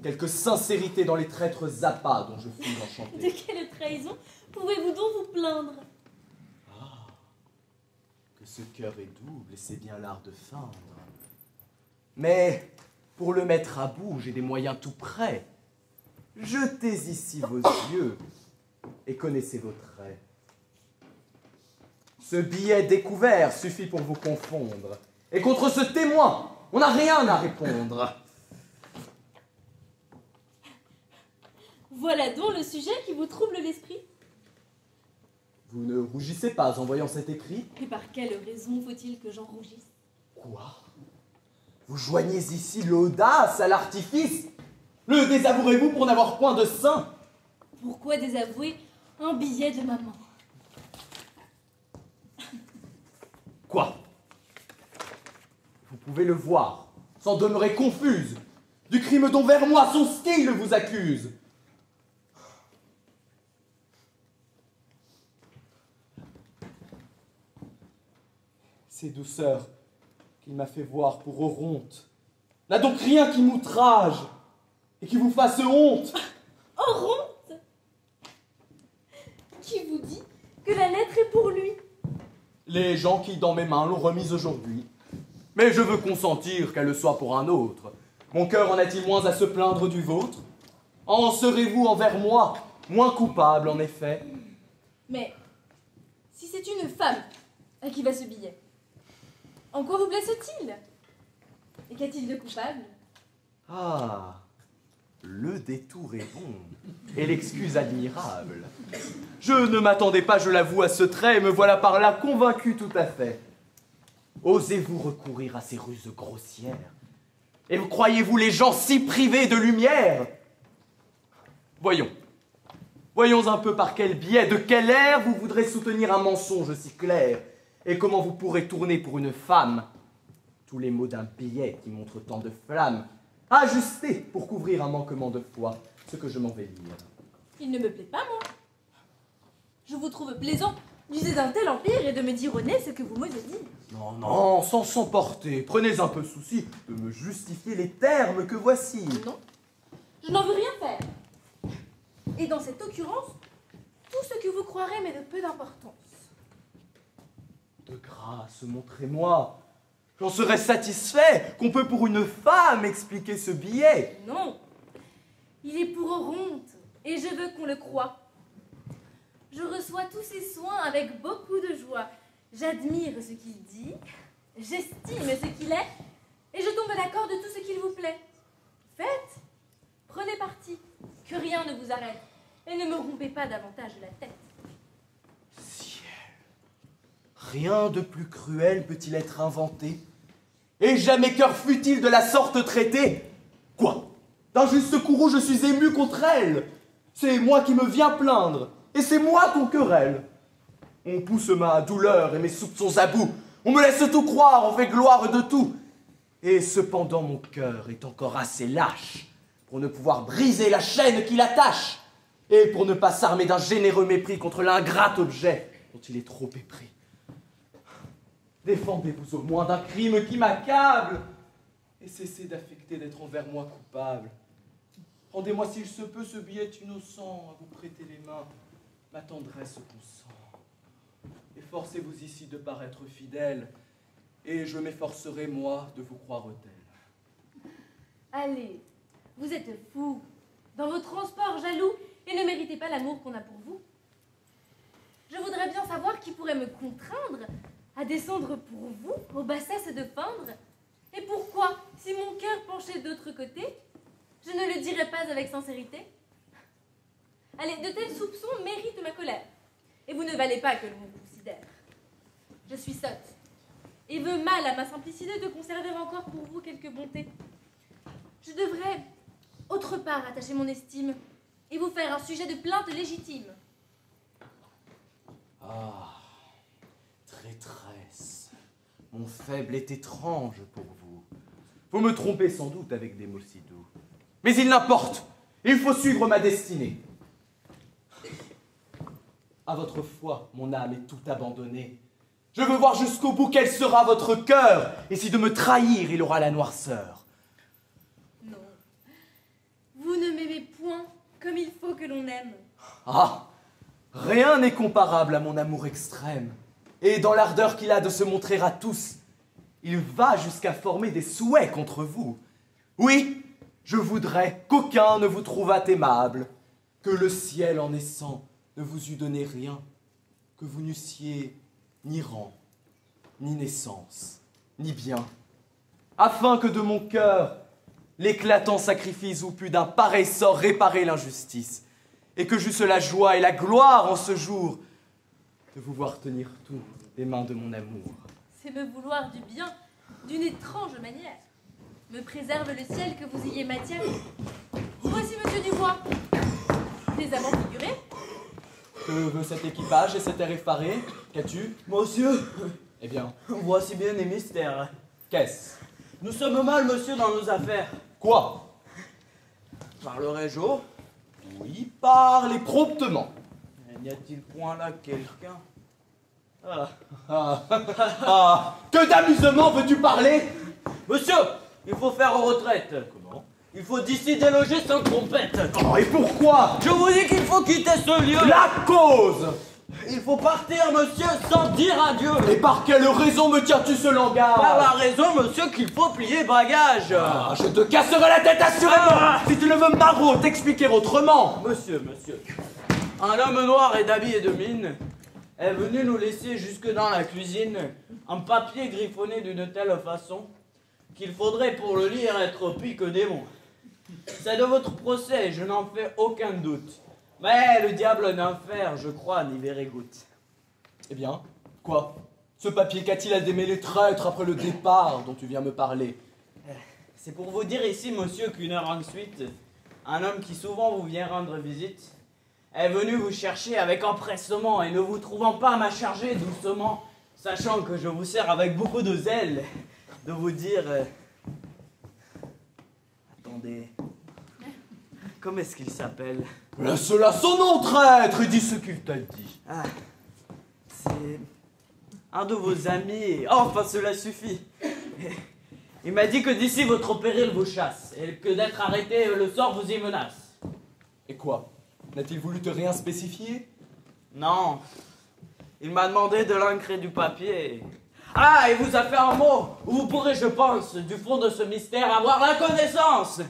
quelque sincérité dans les traîtres appâts dont je fus enchanté. De quelle trahison pouvez-vous donc vous plaindre? Ah, que ce cœur est double et c'est bien l'art de feindre. Mais pour le mettre à bout, j'ai des moyens tout prêts. Jetez ici vos yeux et connaissez vos traits. Ce billet découvert suffit pour vous confondre. Et contre ce témoin, on n'a rien à répondre. Voilà donc le sujet qui vous trouble l'esprit. Vous ne rougissez pas en voyant cet écrit? Et par quelle raison faut-il que j'en rougisse? Quoi? Vous joignez ici l'audace à l'artifice? Le désavouerez-vous pour n'avoir point de sein? Pourquoi désavouer un billet de maman? Quoi? Vous pouvez le voir, sans demeurer confuse, du crime dont vers moi son style vous accuse. Ces douceurs qu'il m'a fait voir pour Oronte n'a donc rien qui m'outrage et qui vous fasse honte. Oronte? Qui vous dit que la lettre est pour lui? Les gens qui, dans mes mains, l'ont remise aujourd'hui. Mais je veux consentir qu'elle le soit pour un autre. Mon cœur en a-t-il moins à se plaindre du vôtre? En serez-vous envers moi moins coupable, en effet? Mais si c'est une femme à qui va ce billet, en quoi vous blesse-t-il? Et qu'a-t-il de coupable? Ah, le détour est bon, et l'excuse admirable. Je ne m'attendais pas, je l'avoue, à ce trait, et me voilà par là convaincu tout à fait. Osez-vous recourir à ces ruses grossières? Et vous croyez-vous les gens si privés de lumière? Voyons. Voyons un peu par quel biais, de quel air vous voudrez soutenir un mensonge si clair, et comment vous pourrez tourner pour une femme tous les mots d'un billet qui montre tant de flammes, ajustés pour couvrir un manquement de foi, ce que je m'en vais lire. Il ne me plaît pas, moi. Je vous trouve plaisant d'user d'un tel empire et de me dire au nez ce que vous m'osez dire. Non, non, sans s'emporter, prenez un peu souci de me justifier les termes que voici. Non, je n'en veux rien faire. Et dans cette occurrence, tout ce que vous croirez m'est de peu d'importance. De grâce, montrez-moi. J'en serais satisfait qu'on peut pour une femme expliquer ce billet. Non, il est pour Oronte, et je veux qu'on le croie. Je reçois tous ses soins avec beaucoup de joie. J'admire ce qu'il dit, j'estime ce qu'il est, et je tombe d'accord de tout ce qu'il vous plaît. Faites, prenez parti, que rien ne vous arrête, et ne me rompez pas davantage la tête. Ciel, rien de plus cruel peut-il être inventé? Et jamais cœur fut-il de la sorte traité? Quoi? D'un juste courroux je suis ému contre elle. C'est moi qui me viens plaindre, et c'est moi qu'on querelle. On pousse ma douleur et mes soupçons à bout. On me laisse tout croire, on fait gloire de tout. Et cependant mon cœur est encore assez lâche pour ne pouvoir briser la chaîne qui l'attache, et pour ne pas s'armer d'un généreux mépris contre l'ingrat objet dont il est trop épris. Défendez-vous au moins d'un crime qui m'accable, et cessez d'affecter d'être envers moi coupable. Rendez-moi s'il se peut ce billet innocent, à vous prêter les mains, ma tendresse consent. Efforcez-vous ici de paraître fidèle, et je m'efforcerai, moi, de vous croire tel. Allez, vous êtes fou, dans vos transports jaloux, et ne méritez pas l'amour qu'on a pour vous. Je voudrais bien savoir qui pourrait me contraindre à descendre pour vous aux bassesses de feindre. Et pourquoi, si mon cœur penchait de l'autre côté, je ne le dirais pas avec sincérité? Allez, de tels soupçons méritent ma colère, et vous ne valez pas que l'on vous considère. Je suis sotte, et veux mal à ma simplicité de conserver encore pour vous quelques bontés. Je devrais, autre part, attacher mon estime, et vous faire un sujet de plainte légitime. Ah, traîtresse, mon faible est étrange pour vous. Vous me trompez sans doute avec des mots si doux. Mais il n'importe, il faut suivre ma destinée. À votre foi, mon âme est tout abandonnée. Je veux voir jusqu'au bout quel sera votre cœur, et si de me trahir il aura la noirceur. Non, vous ne m'aimez point comme il faut que l'on aime. Ah, rien n'est comparable à mon amour extrême. Et dans l'ardeur qu'il a de se montrer à tous, il va jusqu'à former des souhaits contre vous. Oui, je voudrais qu'aucun ne vous trouvât aimable, que le ciel en naissant ne vous eût donné rien, que vous n'eussiez ni rang, ni naissance, ni bien, afin que de mon cœur l'éclatant sacrifice eût pu d'un pareil sort réparer l'injustice, et que j'eusse la joie et la gloire en ce jour de vous voir tenir tout des mains de mon amour. C'est me vouloir du bien d'une étrange manière. Me préserve le ciel que vous ayez matière. Voici monsieur Dubois. Des amants figurés. Que veut cet équipage et cet air effaré? Qu'as-tu? Monsieur, Eh bien, voici bien des mystères. qu'est-ce? Nous sommes mal, monsieur, dans nos affaires. Quoi? Parlerai-je haut? Oui, parlez promptement. N'y a-t-il point là quelqu'un? Que d'amusement veux-tu parler? Monsieur, il faut faire retraite. Comment? Il faut d'ici déloger sans trompette. Oh, et pourquoi? Je vous dis qu'il faut quitter ce lieu. La cause! Il faut partir, monsieur, sans dire adieu. Et par quelle raison me tiens-tu ce langage? Par la raison, monsieur, qu'il faut plier bagage. Ah, je te casserai la tête assurément si tu ne veux pas t'expliquer autrement. Monsieur, un homme noir et d'habit et de mine est venu nous laisser jusque dans la cuisine un papier griffonné d'une telle façon qu'il faudrait pour le lire être pis que démon. C'est de votre procès, je n'en fais aucun doute. Mais le diable d'enfer, je crois, n'y verrait goutte. Eh bien, quoi? Ce papier qu'a-t-il à démêler traître après le départ dont tu viens me parler? C'est pour vous dire ici, monsieur, qu'une heure ensuite, un homme qui souvent vous vient rendre visite est venu vous chercher avec empressement et ne vous trouvant pas m'a chargé doucement, sachant que je vous sers avec beaucoup de zèle, de vous dire... Attendez... Comment est-ce qu'il s'appelle? Laisse-la son nom, traître, et dis ce qu'il t'a dit. Ah, c'est un de vos amis. Oh, enfin, cela suffit. Il m'a dit que d'ici votre péril vous chasse, et que d'être arrêté, le sort vous y menace. Et quoi? N'a-t-il voulu te rien spécifier? Non. Il m'a demandé de l'encre et du papier. Ah, il vous a fait un mot où vous pourrez, je pense, du fond de ce mystère, avoir la connaissance.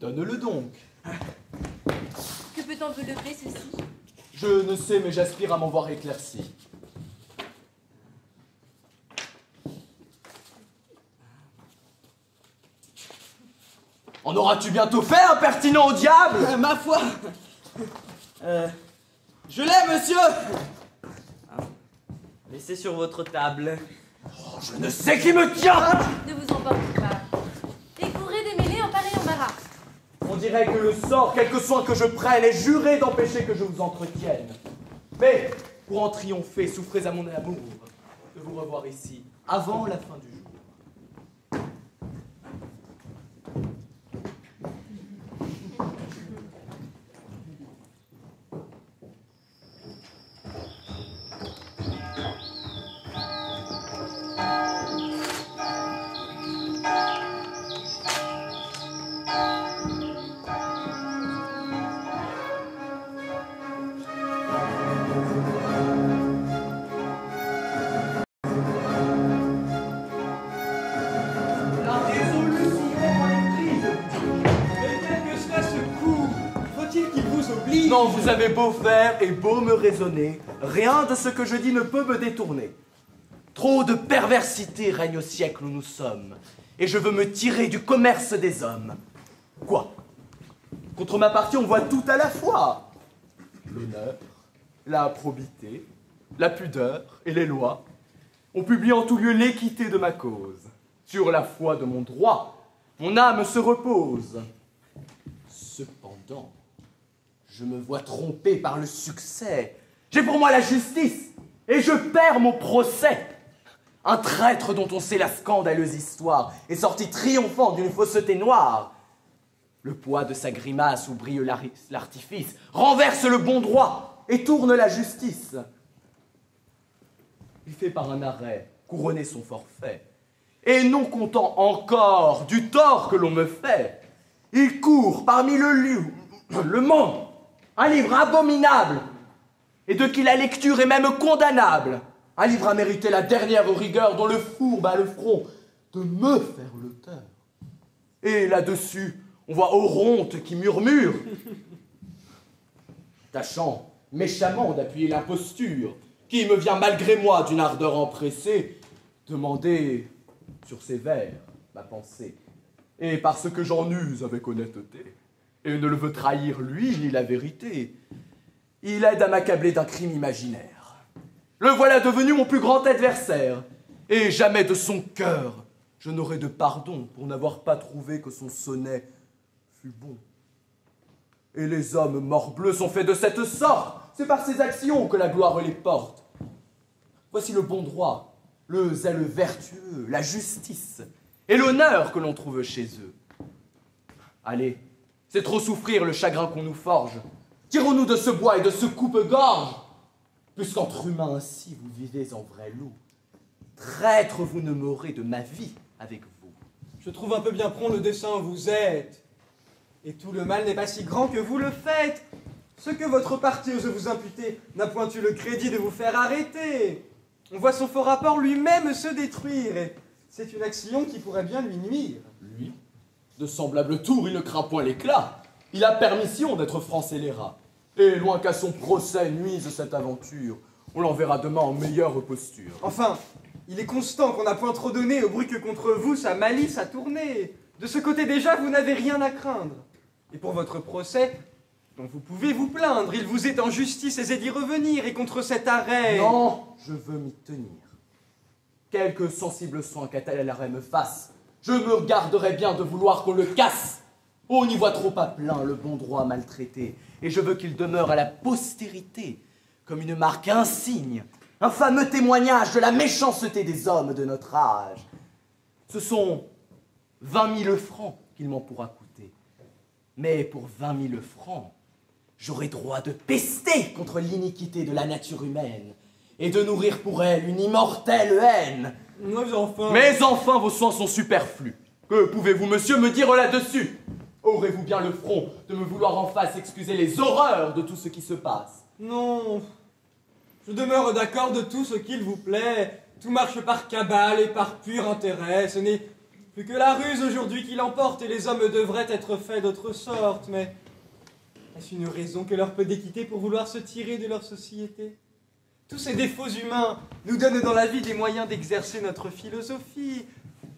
Donne-le donc. Que peut envelopper ceci? Je ne sais, mais j'aspire à m'en voir éclairci. En auras-tu bientôt fait, impertinent au diable? Ma foi. Je l'ai, monsieur. Laissez sur votre table. Oh, je ne sais qui me tient. Ne vous emportez pas. Et courez démêler en pareil embarras. On dirait que le sort, quelque soin que je prenne, est juré d'empêcher que je vous entretienne. Mais, pour en triompher, souffrez à mon amour de vous revoir ici, avant la fin du jour. Non, vous avez beau faire et beau me raisonner, rien de ce que je dis ne peut me détourner. Trop de perversité règne au siècle où nous sommes, et je veux me tirer du commerce des hommes. Quoi? Contre ma partie, on voit tout à la fois. L'honneur, la probité, la pudeur et les lois. On publie en tout lieu l'équité de ma cause. Sur la foi de mon droit, mon âme se repose. Cependant, je me vois trompé par le succès. J'ai pour moi la justice, et je perds mon procès. Un traître dont on sait la scandaleuse histoire est sorti triomphant d'une fausseté noire. Le poids de sa grimace où brille l'artifice renverse le bon droit et tourne la justice. Il fait par un arrêt couronner son forfait, et non content encore du tort que l'on me fait, il court parmi le monde, un livre abominable, et de qui la lecture est même condamnable. Un livre à mériter la dernière rigueur dont le fourbe a le front de me faire l'auteur. Et là-dessus, on voit Oronte qui murmure, tâchant méchamment d'appuyer l'imposture, qui me vient malgré moi d'une ardeur empressée, demander sur ses vers ma pensée. Et parce que j'en use avec honnêteté, et ne le veut trahir lui ni la vérité, il aide à m'accabler d'un crime imaginaire. Le voilà devenu mon plus grand adversaire, et jamais de son cœur je n'aurai de pardon pour n'avoir pas trouvé que son sonnet fut bon. Et les hommes morbleux sont faits de cette sorte, c'est par ses actions que la gloire les porte. Voici le bon droit, le zèle vertueux, la justice, et l'honneur que l'on trouve chez eux. Allez, c'est trop souffrir le chagrin qu'on nous forge. Tirons-nous de ce bois et de ce coupe-gorge, puisqu'entre humains ainsi vous vivez en vrai loup. Traître, vous ne m'aurez de ma vie avec vous. Je trouve un peu bien prompt le dessein où vous êtes. Et tout le mal n'est pas si grand que vous le faites. Ce que votre parti ose vous imputer n'a point eu le crédit de vous faire arrêter. On voit son faux rapport lui-même se détruire, et c'est une action qui pourrait bien lui nuire. Lui, de semblable tour, il ne craint point l'éclat. Il a permission d'être franc scélérat. Et loin qu'à son procès nuise cette aventure, on l'enverra demain en meilleure posture. Enfin, il est constant qu'on n'a point trop donné au bruit que contre vous sa malice a tourné. De ce côté déjà, vous n'avez rien à craindre. Et pour votre procès, dont vous pouvez vous plaindre, il vous est en justice aisé d'y revenir, et contre cet arrêt... Non, je veux m'y tenir. Quelque sensible soin qu'à l'arrêt me fasse, je me garderai bien de vouloir qu'on le casse. On y voit trop à plein le bon droit maltraité, et je veux qu'il demeure à la postérité, comme une marque insigne, un fameux témoignage de la méchanceté des hommes de notre âge. Ce sont 20 000 francs qu'il m'en pourra coûter. Mais pour 20 000 francs, j'aurai droit de pester contre l'iniquité de la nature humaine, et de nourrir pour elle une immortelle haine. Mais enfin, vos soins sont superflus. Que pouvez-vous, monsieur, me dire là-dessus? Aurez-vous bien le front de me vouloir en face excuser les horreurs de tout ce qui se passe? Non, Je demeure d'accord de tout ce qu'il vous plaît. Tout marche par cabale et par pur intérêt. Ce n'est plus que la ruse aujourd'hui qui l'emporte et les hommes devraient être faits d'autre sorte. Mais est-ce une raison que leur peut d'équité pour vouloir se tirer de leur société? Tous ces défauts humains nous donnent dans la vie des moyens d'exercer notre philosophie.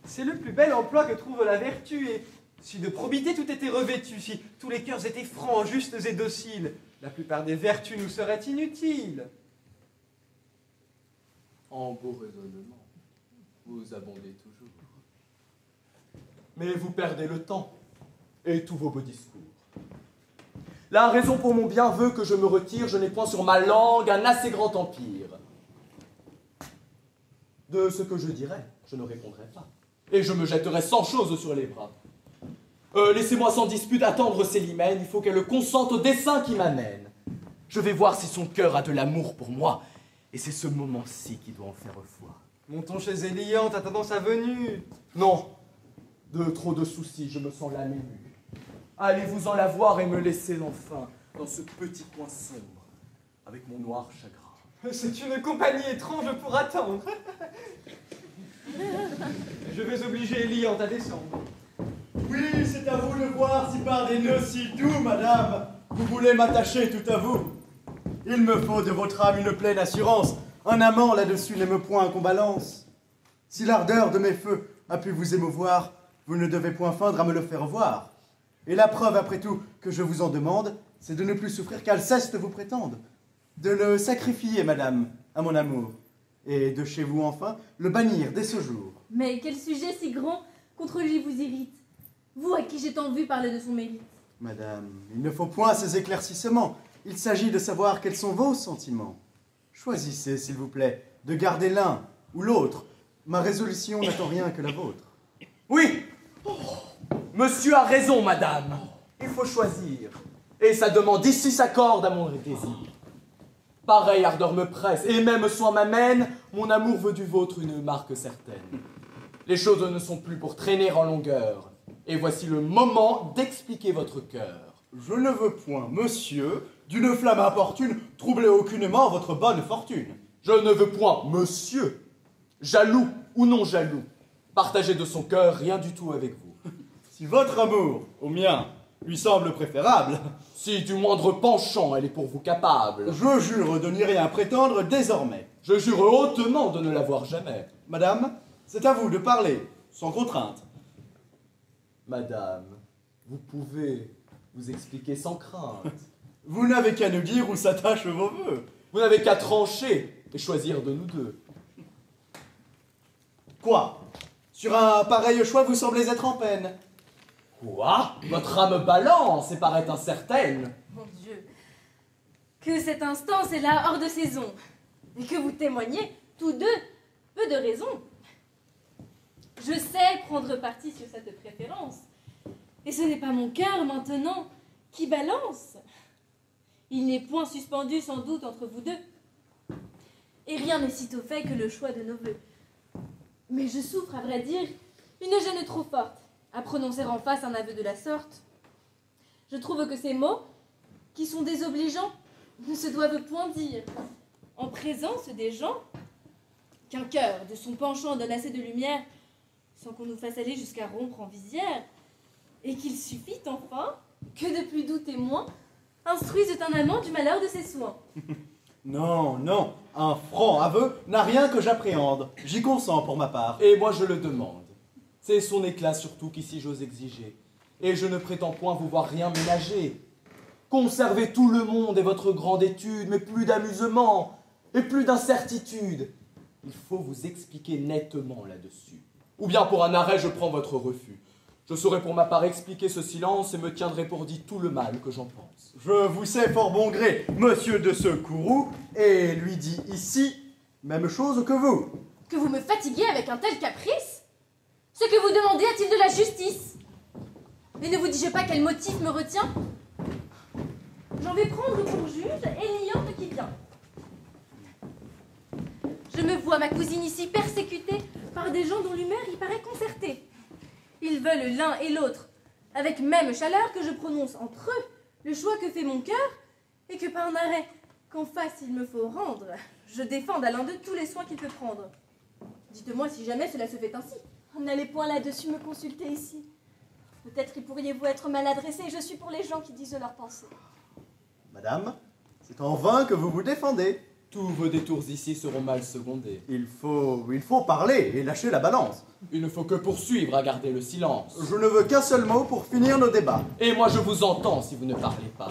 C'est le plus bel emploi que trouve la vertu. Et si de probité tout était revêtu, si tous les cœurs étaient francs, justes et dociles, la plupart des vertus nous seraient inutiles. En beau raisonnement, vous abondez toujours. Mais vous perdez le temps et tous vos beaux discours. La raison pour mon bien veut que je me retire, je n'ai point sur ma langue un assez grand empire. De ce que je dirais, je ne répondrai pas. Et je me jetterai sans chose sur les bras. Laissez-moi sans dispute attendre Célimène, il faut qu'elle consente au dessein qui m'amène. Je vais voir si son cœur a de l'amour pour moi, et c'est ce moment-ci qui doit en faire foi. Montons chez Éliante, attendant sa venue. Non, de trop de soucis, je me sens l'âme émue. Allez-vous en la voir et me laisser enfin dans ce petit coin sombre, avec mon noir chagrin. C'est une compagnie étrange pour attendre. Je vais obliger Éliante à descendre. Oui, c'est à vous de voir si par des nœuds si doux, madame, vous voulez m'attacher tout à vous. Il me faut de votre âme une pleine assurance. Un amant là-dessus n'aime point qu'on balance. Si l'ardeur de mes feux a pu vous émouvoir, vous ne devez point feindre à me le faire voir. Et la preuve, après tout, que je vous en demande, c'est de ne plus souffrir qu'Alceste vous prétende. De le sacrifier, madame, à mon amour. Et de chez vous, enfin, le bannir dès ce jour. Mais quel sujet si grand contre lui vous irrite, vous à qui j'ai tant vu parler de son mérite. Madame, il ne faut point ces éclaircissements. Il s'agit de savoir quels sont vos sentiments. Choisissez, s'il vous plaît, de garder l'un ou l'autre. Ma résolution n'attend rien que la vôtre. Oui, monsieur a raison, madame. Il faut choisir. Et sa demande ici s'accorde à mon désir. Pareille ardeur me presse, et même soin m'amène, mon amour veut du vôtre une marque certaine. Les choses ne sont plus pour traîner en longueur, et voici le moment d'expliquer votre cœur. Je ne veux point, monsieur, d'une flamme importune, troubler aucunement votre bonne fortune. Je ne veux point, monsieur, jaloux ou non jaloux, partager de son cœur rien du tout avec vous. Si votre amour, au mien, lui semble préférable, si du moindre penchant elle est pour vous capable, je jure de n'y rien prétendre désormais. Je jure hautement de ne l'avoir jamais. Madame, c'est à vous de parler, sans contrainte. Madame, vous pouvez vous expliquer sans crainte. Vous n'avez qu'à nous dire où s'attachent vos vœux. Vous n'avez qu'à trancher et choisir de nous deux. Quoi? Sur un pareil choix, vous semblez être en peine. Quoi? Votre âme balance et paraît incertaine. Mon Dieu, que cette instance est là hors de saison, et que vous témoignez, tous deux, peu de raison. Je sais prendre parti sur cette préférence, et ce n'est pas mon cœur maintenant qui balance. Il n'est point suspendu sans doute entre vous deux, et rien n'est sitôt fait que le choix de nos vœux. Mais je souffre, à vrai dire, une gêne trop forte à prononcer en face un aveu de la sorte. Je trouve que ces mots, qui sont désobligeants, ne se doivent point dire en présence des gens, qu'un cœur de son penchant donne assez de lumière sans qu'on nous fasse aller jusqu'à rompre en visière, et qu'il suffit enfin que de plus doux témoins instruisent un amant du malheur de ses soins. Non, non, un franc aveu n'a rien que j'appréhende. J'y consens pour ma part. Et moi je le demande. C'est son éclat surtout qu'ici j'ose exiger. Et je ne prétends point vous voir rien ménager. Conservez tout le monde et votre grande étude, mais plus d'amusement et plus d'incertitude. Il faut vous expliquer nettement là-dessus. Ou bien pour un arrêt, je prends votre refus. Je saurai pour ma part expliquer ce silence et me tiendrai pour dit tout le mal que j'en pense. Je vous sais fort bon gré, monsieur de ce courroux, et lui dis ici, même chose que vous. Que vous me fatiguez avec un tel caprice? Ce que vous demandez a-t-il de la justice? Mais ne vous dis-je pas quel motif me retient? J'en vais prendre pour juge Éliante qui vient. Je me vois, ma cousine ici, persécutée par des gens dont l'humeur y paraît concertée. Ils veulent l'un et l'autre, avec même chaleur que je prononce entre eux le choix que fait mon cœur, et que par un arrêt qu'en face il me faut rendre, je défende à l'un d'eux tous les soins qu'il peut prendre. Dites-moi si jamais cela se fait ainsi. N'allez point là-dessus me consulter ici. Peut-être y pourriez-vous être mal adressé, et je suis pour les gens qui disent leurs pensées. Madame, c'est en vain que vous vous défendez. Tous vos détours ici seront mal secondés. Il faut parler et lâcher la balance. Il ne faut que poursuivre à garder le silence. Je ne veux qu'un seul mot pour finir nos débats. Et moi je vous entends si vous ne parlez pas.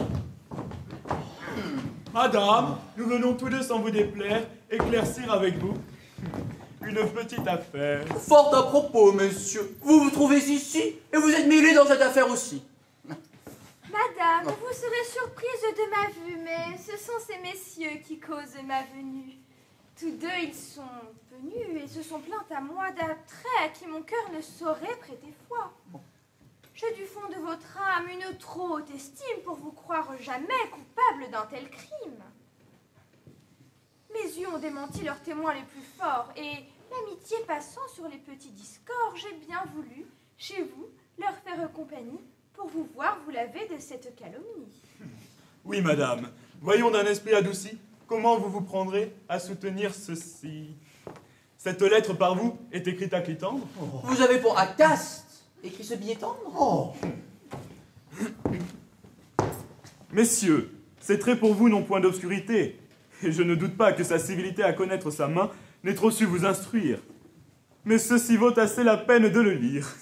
Madame, nous venons tous deux sans vous déplaire, éclaircir avec vous une petite affaire. Fort à propos, monsieur. Vous vous trouvez ici et vous êtes mêlé dans cette affaire aussi. Madame, vous serez surprise de ma vue, mais ce sont ces messieurs qui causent ma venue. Tous deux, ils sont venus et se sont plaints à moi d'un trait à qui mon cœur ne saurait prêter foi. J'ai du fond de votre âme une trop haute estime pour vous croire jamais coupable d'un tel crime. Mes yeux ont démenti leurs témoins les plus forts, et l'amitié passant sur les petits discords, j'ai bien voulu, chez vous, leur faire compagnie pour vous voir vous laver de cette calomnie. Oui, madame. Voyons d'un esprit adouci comment vous vous prendrez à soutenir ceci. Cette lettre par vous est écrite à Clitandre. Vous avez pour Acaste écrit ce billet tendre. Messieurs, ces traits pour vous n'ont point d'obscurité, et je ne doute pas que sa civilité à connaître sa main n'ait trop su vous instruire. Mais ceci vaut assez la peine de le lire.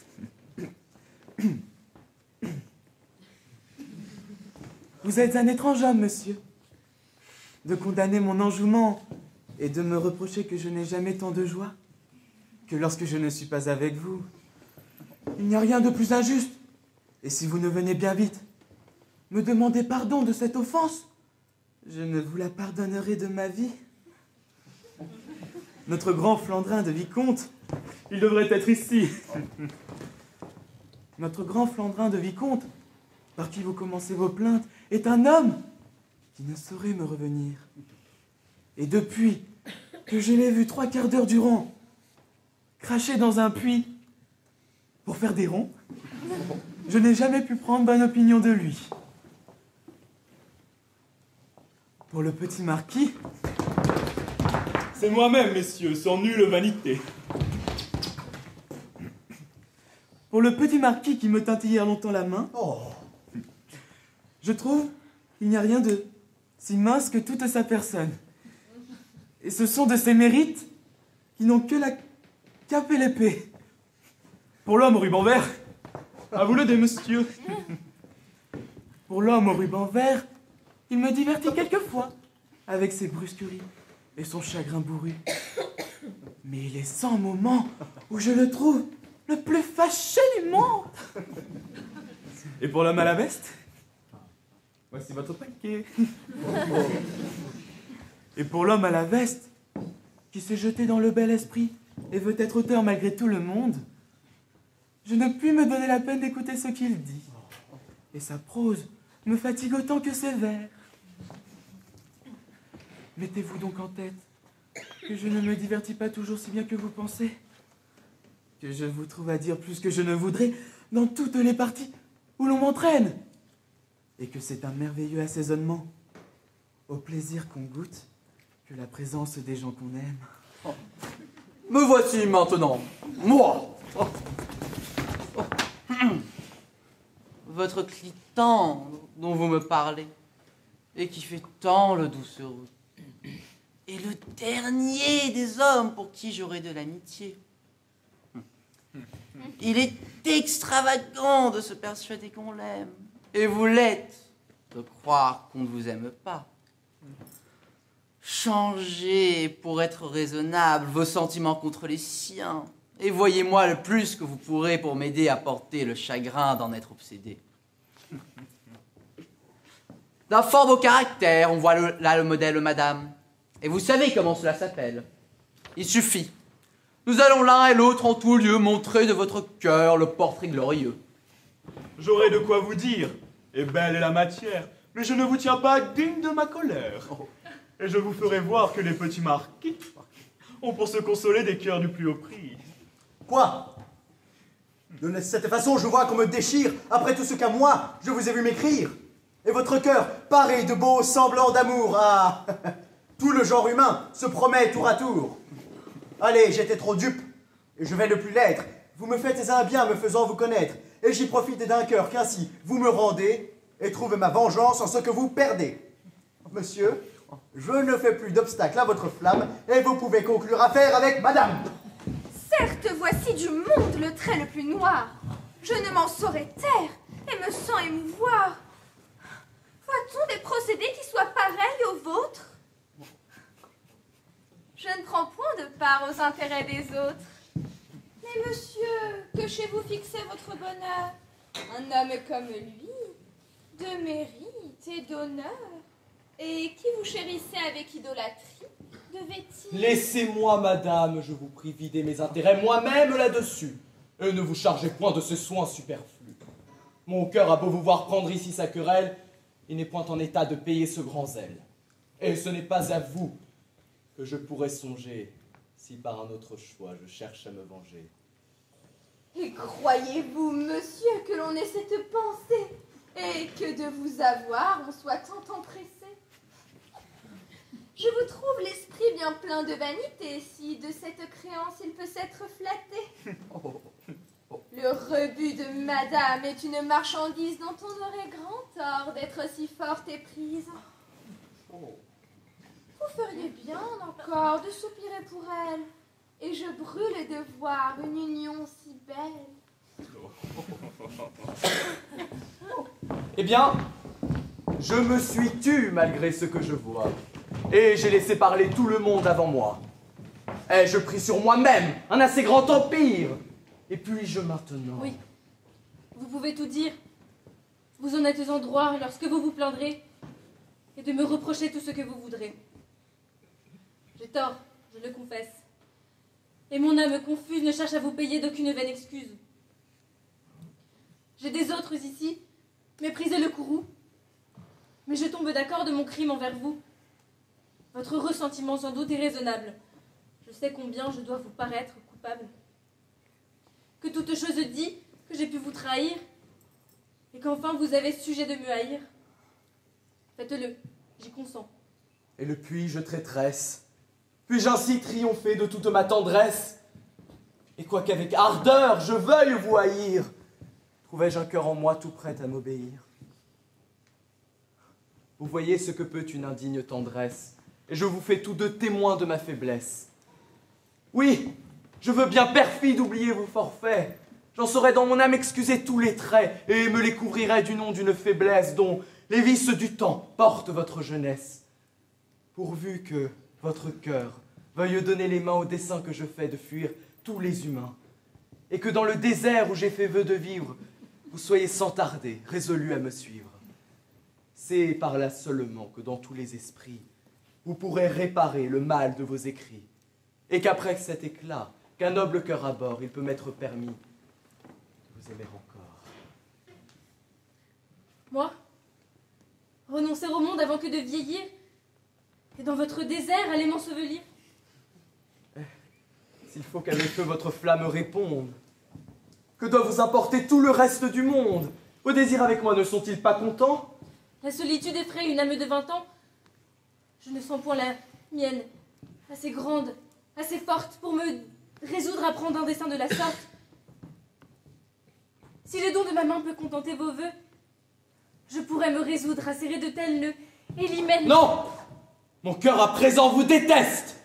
Vous êtes un étrange homme, monsieur. De condamner mon enjouement et de me reprocher que je n'ai jamais tant de joie que lorsque je ne suis pas avec vous. Il n'y a rien de plus injuste. Et si vous ne venez bien vite, me demander pardon de cette offense, je ne vous la pardonnerai de ma vie. Notre grand Flandrin de vicomte, Il devrait être ici. notre grand Flandrin de vicomte, par qui vous commencez vos plaintes, est un homme qui ne saurait me revenir. Et depuis que je l'ai vu 3/4 d'heure durant cracher dans un puits pour faire des ronds, je n'ai jamais pu prendre bonne opinion de lui. Pour le petit marquis, C'est moi-même, messieurs, sans nulle vanité. pour le petit marquis qui me tint hier longtemps la main, je trouve qu'il n'y a rien de si mince que toute sa personne. Et ce sont de ses mérites qui n'ont que la cape et l'épée. Pour l'homme au ruban vert, à vous le dé, monsieur. Pour l'homme au ruban vert, il me divertit quelquefois avec ses brusqueries et son chagrin bourru. Mais il est 100 moments où je le trouve le plus fâché du monde. Et pour l'homme à la veste, voici votre paquet. Et pour l'homme à la veste, qui s'est jeté dans le bel esprit et veut être auteur malgré tout le monde, je ne puis me donner la peine d'écouter ce qu'il dit. Et sa prose me fatigue autant que ses vers. Mettez-vous donc en tête que je ne me divertis pas toujours si bien que vous pensez, que je vous trouve à dire plus que je ne voudrais dans toutes les parties où l'on m'entraîne, et que c'est un merveilleux assaisonnement au plaisir qu'on goûte que la présence des gens qu'on aime. Me voici maintenant, moi. Votre Clitandre dont vous me parlez, et qui fait tant le doucereux, est le dernier des hommes pour qui j'aurai de l'amitié. Il est extravagant de se persuader qu'on l'aime, et vous l'êtes de croire qu'on ne vous aime pas. Changez pour être raisonnable vos sentiments contre les siens, et voyez-moi le plus que vous pourrez pour m'aider à porter le chagrin d'en être obsédé. D'un fort beau caractère, on voit là le modèle, madame. Et vous savez comment cela s'appelle. Il suffit. Nous allons l'un et l'autre en tout lieu montrer de votre cœur le portrait glorieux. J'aurai de quoi vous dire, et belle est la matière, mais je ne vous tiens pas digne de ma colère. Et je vous ferai voir que les petits marquis ont pour se consoler des cœurs du plus haut prix. Quoi? De cette façon, je vois qu'on me déchire après tout ce qu'à moi, je vous ai vu m'écrire. Et votre cœur, paré de beaux semblants d'amour, ah, Tout le genre humain se promet tour à tour. Allez, j'étais trop dupe, et je vais ne plus l'être. Vous me faites un bien me faisant vous connaître, et j'y profite d'un cœur qu'ainsi vous me rendez, et trouve ma vengeance en ce que vous perdez. Monsieur, je ne fais plus d'obstacle à votre flamme, et vous pouvez conclure affaire avec madame. Certes, voici du monde le trait le plus noir. Je ne m'en saurais taire, et me sens émouvoir. Voit-on des procédés qui soient pareils aux vôtres? Je ne prends point de part aux intérêts des autres. Mais monsieur, que chez vous fixez votre bonheur? Un homme comme lui, de mérite et d'honneur, et qui vous chérissez avec idolâtrie, devait-il... Laissez-moi, madame, je vous prie, vider mes intérêts moi-même là-dessus, et ne vous chargez point de ce soin superflu. Mon cœur a beau vous voir prendre ici sa querelle, il n'est point en état de payer ce grand zèle. Et ce n'est pas à vous que je pourrais songer, si par un autre choix je cherche à me venger. Et croyez-vous, monsieur, que l'on ait cette pensée, et que de vous avoir on soit tant empressé? Je vous trouve l'esprit bien plein de vanité, si de cette créance il peut s'être flatté. Le rebut de madame est une marchandise dont on aurait grand tort d'être si fort éprise. Vous feriez bien encore de soupirer pour elle, et je brûle de voir une union si belle. Eh bien, je me suis tu malgré ce que je vois, et j'ai laissé parler tout le monde avant moi. Ai-je pris sur moi-même un assez grand empire? Et puis-je maintenant... Oui, vous pouvez tout dire. Vous en êtes en droit lorsque vous vous plaindrez, et de me reprocher tout ce que vous voudrez. J'ai tort, je le confesse. Et mon âme confuse ne cherche à vous payer d'aucune vaine excuse. J'ai des autres ici, méprisé le courroux, mais je tombe d'accord de mon crime envers vous. Votre ressentiment sans doute est raisonnable. Je sais combien je dois vous paraître coupable. Que toute chose dit que j'ai pu vous trahir, et qu'enfin vous avez sujet de me haïr. Faites-le, j'y consens. Et le puis-je traîtresse? Puis-je ainsi triompher de toute ma tendresse? Et quoiqu'avec ardeur je veuille vous haïr, trouvais-je un cœur en moi tout prêt à m'obéir? Vous voyez ce que peut une indigne tendresse, et je vous fais tous deux témoins de ma faiblesse. Oui, je veux bien perfide oublier vos forfaits. J'en saurais dans mon âme excuser tous les traits, et me les couvrirais du nom d'une faiblesse dont les vices du temps portent votre jeunesse. Pourvu que votre cœur veuille donner les mains au dessein que je fais de fuir tous les humains, et que dans le désert où j'ai fait vœu de vivre, vous soyez sans tarder résolus à me suivre. C'est par là seulement que dans tous les esprits, vous pourrez réparer le mal de vos écrits, et qu'après cet éclat, qu'un noble cœur à bord, il peut m'être permis de vous aimer encore. Moi, renoncer au monde avant que de vieillir, et dans votre désert aller m'ensevelir. S'il faut qu'à mes feux votre flamme réponde, que doit vous importer tout le reste du monde? Vos désirs avec moi ne sont-ils pas contents? La solitude effraie une âme de 20 ans. Je ne sens point la mienne assez grande, assez forte pour me résoudre à prendre un dessein de la sorte. Si le don de ma main peut contenter vos vœux, je pourrais me résoudre à serrer de tels nœuds et l'hymen... Non! Mon cœur à présent vous déteste!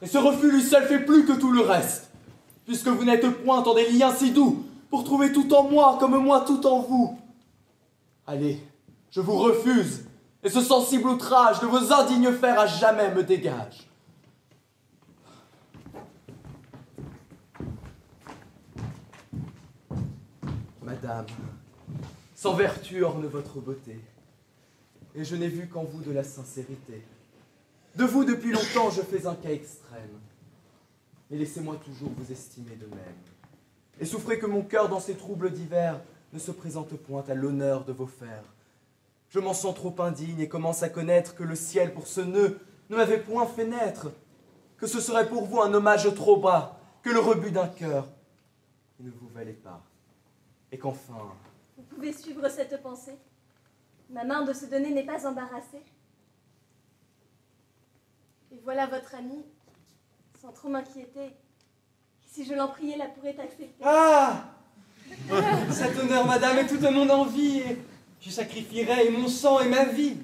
Et ce refus lui seul fait plus que tout le reste, puisque vous n'êtes point en des liens si doux, pour trouver tout en moi comme moi tout en vous. Allez, je vous refuse, et ce sensible outrage de vos indignes fers à jamais me dégage. Madame, sans vertu orne votre beauté, et je n'ai vu qu'en vous de la sincérité. De vous, depuis longtemps, je fais un cas extrême. Mais laissez-moi toujours vous estimer de même. Et souffrez que mon cœur, dans ces troubles divers, ne se présente point à l'honneur de vos fers. Je m'en sens trop indigne et commence à connaître que le ciel, pour ce nœud, ne m'avait point fait naître. Que ce serait pour vous un hommage trop bas, que le rebut d'un cœur qui ne vous valait pas. Et qu'enfin... Vous pouvez suivre cette pensée. Ma main de se donner n'est pas embarrassée. voilà votre amie, sans trop m'inquiéter. Si je l'en priais, la pourrait accepter. Ah! Cet honneur, madame, est tout mon envie, et je sacrifierai mon sang et ma vie.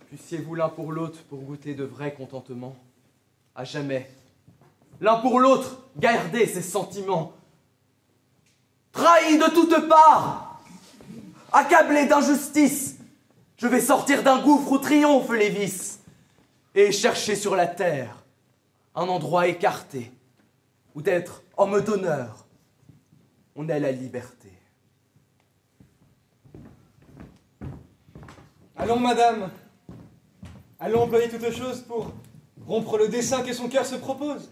Puissiez-vous l'un pour l'autre pour goûter de vrais contentements, à jamais. L'un pour l'autre, garder ses sentiments. Trahi de toutes parts, accablé d'injustice, je vais sortir d'un gouffre où triomphent les vices et chercher sur la terre un endroit écarté où d'être homme d'honneur, on a la liberté. Allons, madame. Allons employer toute chose pour rompre le dessein que son cœur se propose.